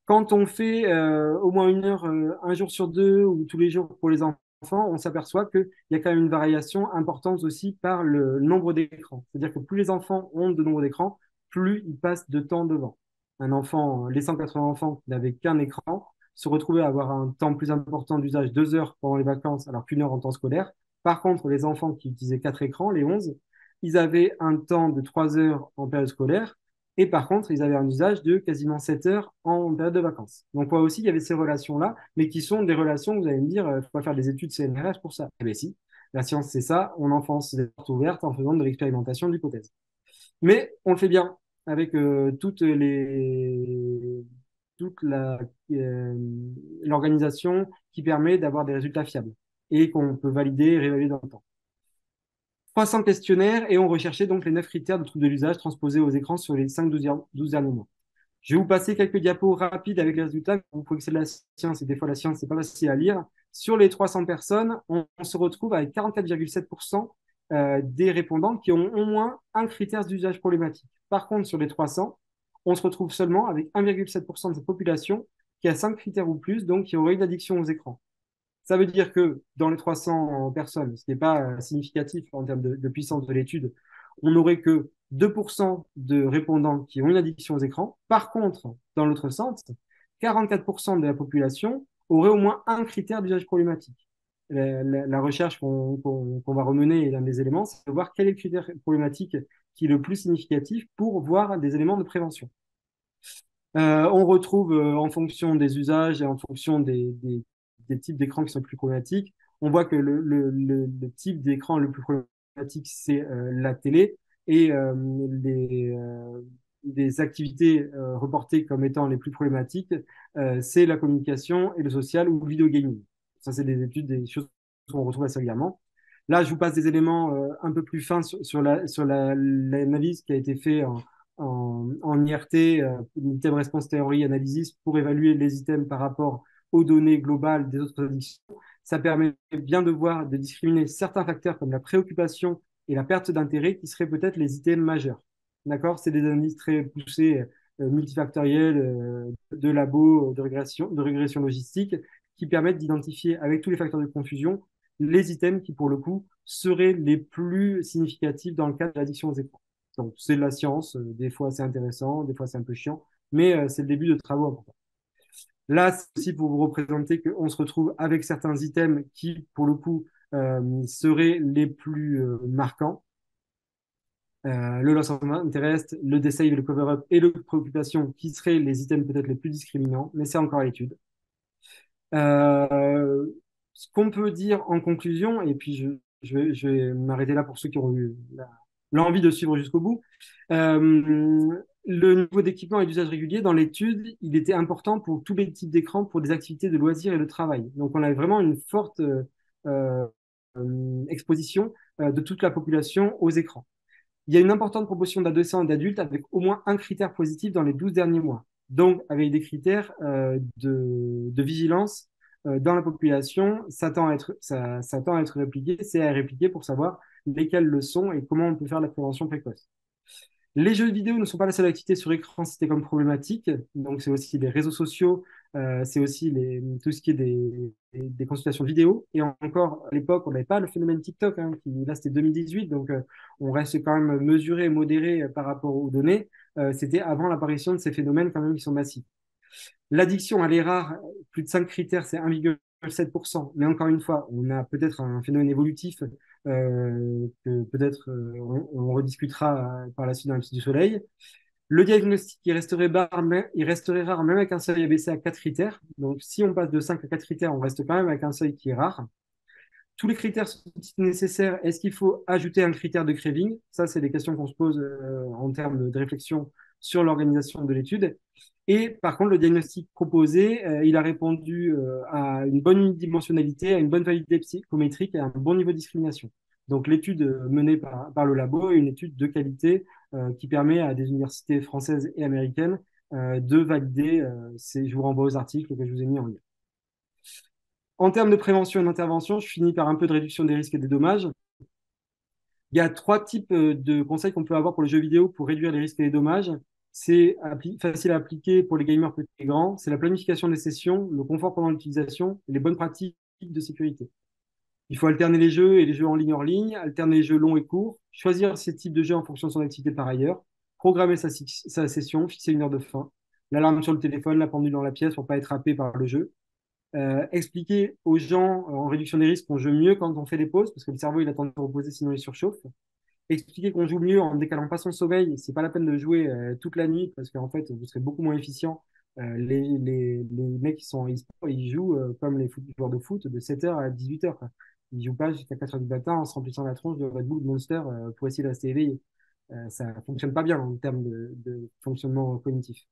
Quand on fait au moins 1 heure un jour sur deux ou tous les jours pour les enfants, on s'aperçoit qu'il y a quand même une variation importante aussi par le nombre d'écrans. C'est-à-dire que plus les enfants ont de nombre d'écrans, plus ils passent de temps devant. Un enfant, les 180 enfants qui n'avaient qu'un écran, se retrouvaient à avoir un temps plus important d'usage, 2 heures pendant les vacances, alors qu'1 heure en temps scolaire. Par contre, les enfants qui utilisaient 4 écrans, les 11, ils avaient un temps de 3 heures en période scolaire et par contre, ils avaient un usage de quasiment 7 heures en période de vacances. Donc, on voit aussi qu'il y avait ces relations-là, mais qui sont des relations, vous allez me dire, il faut pas faire des études CNRS pour ça. Eh bien, si, la science, c'est ça, on enfonce des portes ouvertes en faisant de l'expérimentation d'hypothèses. Mais on le fait bien avec toute l'organisation qui permet d'avoir des résultats fiables et qu'on peut valider et réévaluer dans le temps. 300 questionnaires et on recherchait donc les 9 critères de troubles de l'usage transposés aux écrans sur les 5-12 derniers mois. Je vais vous passer quelques diapos rapides avec les résultats. Vous pouvez que c'est de la science et des fois la science, c'est pas facile à lire. Sur les 300 personnes, on se retrouve avec 44,7% des répondants qui ont au moins un critère d'usage problématique. Par contre, sur les 300, on se retrouve seulement avec 1,7% de cette population qui a 5 critères ou plus, donc qui aurait une addiction aux écrans. Ça veut dire que dans les 300 personnes, ce qui n'est pas significatif en termes de puissance de l'étude, on n'aurait que 2% de répondants qui ont une addiction aux écrans. Par contre, dans l'autre sens, 44% de la population aurait au moins un critère d'usage problématique. La recherche qu'on va remener et l'un des éléments, c'est de voir quel est le critère problématique qui est le plus significatif pour voir des éléments de prévention. On retrouve en fonction des usages et en fonction des types d'écrans qui sont plus problématiques. On voit que le type d'écran le plus problématique, c'est la télé et les activités reportées comme étant les plus problématiques, c'est la communication et le social ou le video gaming. Ça, c'est des études, des choses qu'on retrouve assez régulièrement. Là, je vous passe des éléments un peu plus fins sur l'analyse qui a été faite en IRT, Item Response Theory Analysis, pour évaluer les items par rapport aux données globales des autres addictions. Ça permet bien de voir, de discriminer certains facteurs comme la préoccupation et la perte d'intérêt qui seraient peut-être les items majeurs. D'accord? C'est des analyses très poussées, multifactorielles, de labo, de régression logistique, qui permettent d'identifier avec tous les facteurs de confusion les items qui, pour le coup, seraient les plus significatifs dans le cadre de l'addiction aux écrans. Donc, c'est de la science, des fois c'est intéressant, des fois c'est un peu chiant, mais c'est le début de travaux importants. Là, c'est aussi pour vous représenter qu'on se retrouve avec certains items qui, pour le coup, seraient les plus marquants. Le loss of interest, le deceive, le cover-up et le préoccupation qui seraient les items peut-être les plus discriminants, mais c'est encore à l'étude. Ce qu'on peut dire en conclusion, et puis je vais m'arrêter là pour ceux qui ont eu l'envie de suivre jusqu'au bout. Le niveau d'équipement et d'usage régulier dans l'étude, il était important pour tous les types d'écrans, pour des activités de loisirs et de travail. Donc on avait vraiment une forte euh, exposition de toute la population aux écrans. Il y a une importante proportion d'adolescents et d'adultes avec au moins un critère positif dans les 12 derniers mois. Donc, avec des critères de vigilance dans la population, ça tend à être répliqué, c'est à répliquer pour savoir lesquels le sont et comment on peut faire la prévention précoce. Les jeux vidéo ne sont pas la seule activité sur écran citée comme problématique. Donc, c'est aussi les réseaux sociaux, c'est aussi tout ce qui est des consultations vidéo. Et encore, à l'époque, on n'avait pas le phénomène TikTok, hein, là, c'était 2018. Donc, on reste quand même mesuré et modéré par rapport aux données. C'était avant l'apparition de ces phénomènes quand même qui sont massifs. L'addiction, elle est rare. Plus de 5 critères, c'est 1,7%. Mais encore une fois, on a peut-être un phénomène évolutif que peut-être on rediscutera par la suite dans le Petit du Soleil. Le diagnostic, il resterait rare même avec un seuil abaissé à 4 critères. Donc, si on passe de 5 à 4 critères, on reste quand même avec un seuil qui est rare. Tous les critères sont nécessaires. Est-ce qu'il faut ajouter un critère de craving? Ça, c'est des questions qu'on se pose en termes de réflexion sur l'organisation de l'étude. Et par contre, le diagnostic proposé, il a répondu à une bonne unidimensionnalité, à une bonne validité psychométrique et à un bon niveau de discrimination. Donc, l'étude menée par le labo est une étude de qualité qui permet à des universités françaises et américaines de valider je vous renvoie aux articles que je vous ai mis en lien. En termes de prévention et d'intervention, je finis par un peu de réduction des risques et des dommages. Il y a 3 types de conseils qu'on peut avoir pour les jeux vidéo pour réduire les risques et les dommages. C'est facile à appliquer pour les gamers petits et grands. C'est la planification des sessions, le confort pendant l'utilisation et les bonnes pratiques de sécurité. Il faut alterner les jeux et les jeux en ligne hors ligne, alterner les jeux longs et courts, choisir ces types de jeux en fonction de son activité par ailleurs, programmer sa session, fixer une heure de fin, l'alarme sur le téléphone, la pendule dans la pièce pour ne pas être happé par le jeu. Expliquer aux gens en réduction des risques qu'on joue mieux quand on fait des pauses, parce que le cerveau il a tendance à reposer sinon il surchauffe. Expliquer qu'on joue mieux en décalant pas son sommeil, c'est pas la peine de jouer toute la nuit, parce qu'en fait vous serez beaucoup moins efficient. Les mecs qui sont en e-sport, ils jouent comme les joueurs de foot de 7h à 18h, quoi. Ils jouent pas jusqu'à 4h du matin en se remplissant la tronche de Red Bull, de Monster pour essayer de rester éveillé. Ça fonctionne pas bien en termes de fonctionnement cognitif.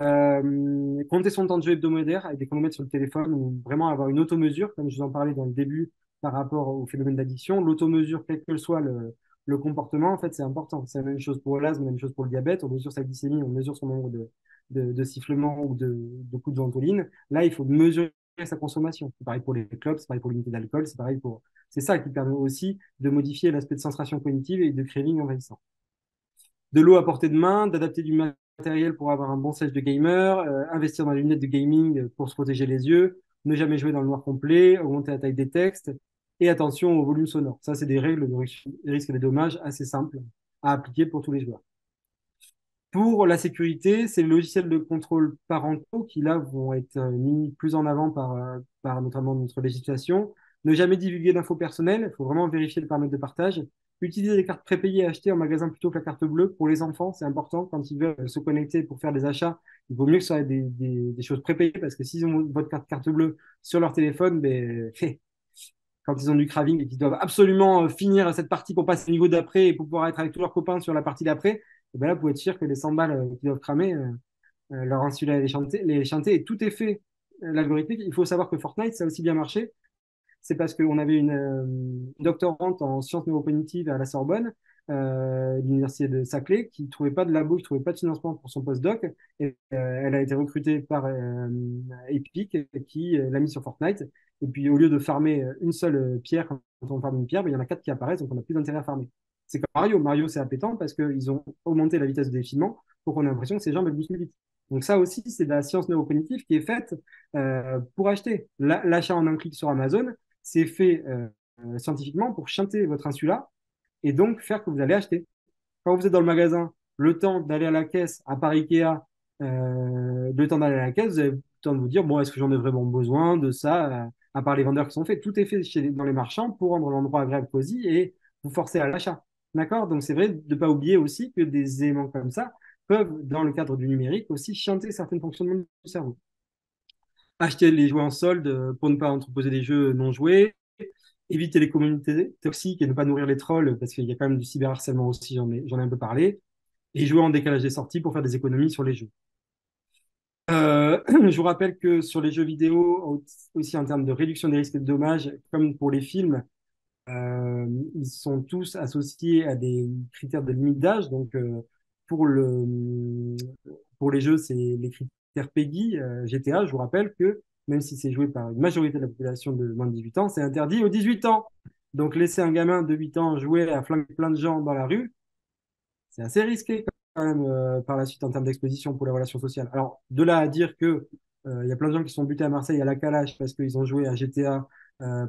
Euh, Compter son temps de jeu hebdomadaire avec des chronomètres sur le téléphone ou vraiment avoir une automesure, comme je vous en parlais dans le début par rapport au phénomène d'addiction. L'automesure, quel que soit le comportement, en fait, c'est important. C'est la même chose pour l'asthme, la même chose pour le diabète. On mesure sa glycémie, on mesure son nombre de sifflements ou de coups de ventoline. Là, il faut mesurer sa consommation. C'est pareil pour les clubs, c'est pareil pour l'unité d'alcool, c'est pareil pour. C'est ça qui permet aussi de modifier l'aspect de sensation cognitive et de craving envahissant. De l'eau à portée de main, d'adapter du matériel pour avoir un bon sèche de gamer, investir dans les lunettes de gaming pour se protéger les yeux, ne jamais jouer dans le noir complet, augmenter la taille des textes et attention au volume sonore. Ça, c'est des règles de risque et des dommages assez simples à appliquer pour tous les joueurs. Pour la sécurité, c'est les logiciels de contrôle parentaux qui, là, vont être mis plus en avant par notamment notre législation. Ne jamais divulguer d'infos personnelles, il faut vraiment vérifier le paramètre de partage. Utiliser des cartes prépayées achetées en magasin plutôt que la carte bleue. Pour les enfants, c'est important. Quand ils veulent se connecter pour faire des achats, il vaut mieux que ce soit des choses prépayées parce que s'ils ont votre carte bleue sur leur téléphone, ben, quand ils ont du craving et qu'ils doivent absolument finir cette partie pour passer au niveau d'après et pour pouvoir être avec tous leurs copains sur la partie d'après, et ben là, vous pouvez être sûr que les 100 balles qu'ils doivent cramer, leur insuler les chanter, et tout est fait. L'algorithmique, il faut savoir que Fortnite, ça a aussi bien marché. C'est parce qu'on avait une doctorante en sciences neurocognitives à la Sorbonne de l'université de Saclay, qui ne trouvait pas de labo, qui ne trouvait pas de financement pour son postdoc. Et elle a été recrutée par Epic, qui l'a mis sur Fortnite. Et puis, au lieu de farmer une seule pierre, quand on farme une pierre, ben, il y en a quatre qui apparaissent, donc on n'a plus d'intérêt à farmer. C'est comme Mario. Mario, c'est appétant parce qu'ils ont augmenté la vitesse de défilement pour qu'on ait l'impression que ses jambes elles bougent plus vite. Donc ça aussi, c'est de la science neurocognitive qui est faite pour acheter. L'achat en un clic sur Amazon, c'est fait scientifiquement pour chanter votre insula et donc faire que vous allez acheter. Quand vous êtes dans le magasin, le temps d'aller à la caisse, à part Ikea, le temps d'aller à la caisse, vous avez le temps de vous dire, bon, est-ce que j'en ai vraiment besoin de ça, à part les vendeurs qui sont faits. Tout est fait dans les marchands pour rendre l'endroit agréable, cosy et vous forcer à l'achat. D'accord? Donc c'est vrai de ne pas oublier aussi que des éléments comme ça peuvent, dans le cadre du numérique, aussi chanter certains fonctionnements du cerveau. Acheter les jouets en solde pour ne pas entreposer des jeux non joués, éviter les communautés toxiques et ne pas nourrir les trolls parce qu'il y a quand même du cyberharcèlement aussi, j'en ai un peu parlé, et jouer en décalage des sorties pour faire des économies sur les jeux. Je vous rappelle que sur les jeux vidéo, aussi en termes de réduction des risques et de dommages, comme pour les films, ils sont tous associés à des critères de limite d'âge. Donc, pour les jeux, c'est les critères PEGI. GTA, je vous rappelle que même si c'est joué par une majorité de la population de moins de 18 ans, c'est interdit aux 18 ans. Donc, laisser un gamin de 8 ans jouer à flinguer plein de gens dans la rue, c'est assez risqué quand même par la suite en termes d'exposition pour les relations sociales. Alors, de là à dire que il y a plein de gens qui sont butés à Marseille à la calage parce qu'ils ont joué à GTA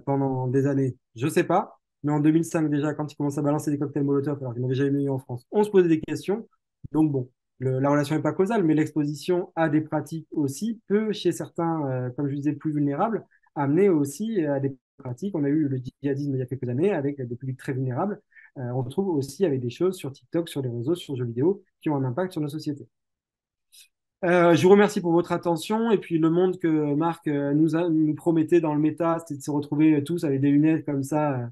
pendant des années, je sais pas. Mais en 2005 déjà, quand ils commençaient à balancer des cocktails Molotov, alors qu'ils n'avaient jamais eu en France, on se posait des questions. Donc bon, la relation n'est pas causale, mais l'exposition à des pratiques aussi peut, chez certains, comme je disais, plus vulnérables, amener aussi à des pratiques. On a eu le djihadisme il y a quelques années avec des publics très vulnérables. On retrouve aussi avec des choses sur TikTok, sur les réseaux, sur les jeux vidéo qui ont un impact sur nos sociétés. Je vous remercie pour votre attention et puis le monde que Marc nous promettait dans le méta, c'était de se retrouver tous avec des lunettes comme ça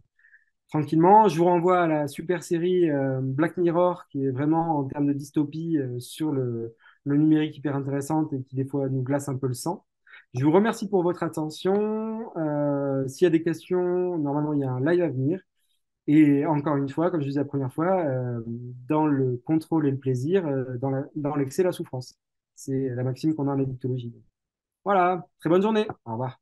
tranquillement. Je vous renvoie à la super série Black Mirror qui est vraiment en termes de dystopie sur le numérique hyper intéressante et qui des fois nous glace un peu le sang. Je vous remercie pour votre attention. S'il y a des questions, normalement il y a un live à venir. Et encore une fois, comme je disais la première fois, dans le contrôle et le plaisir, dans l'excès, la souffrance. C'est la maxime qu'on a en addictologie. Voilà, très bonne journée. Au revoir.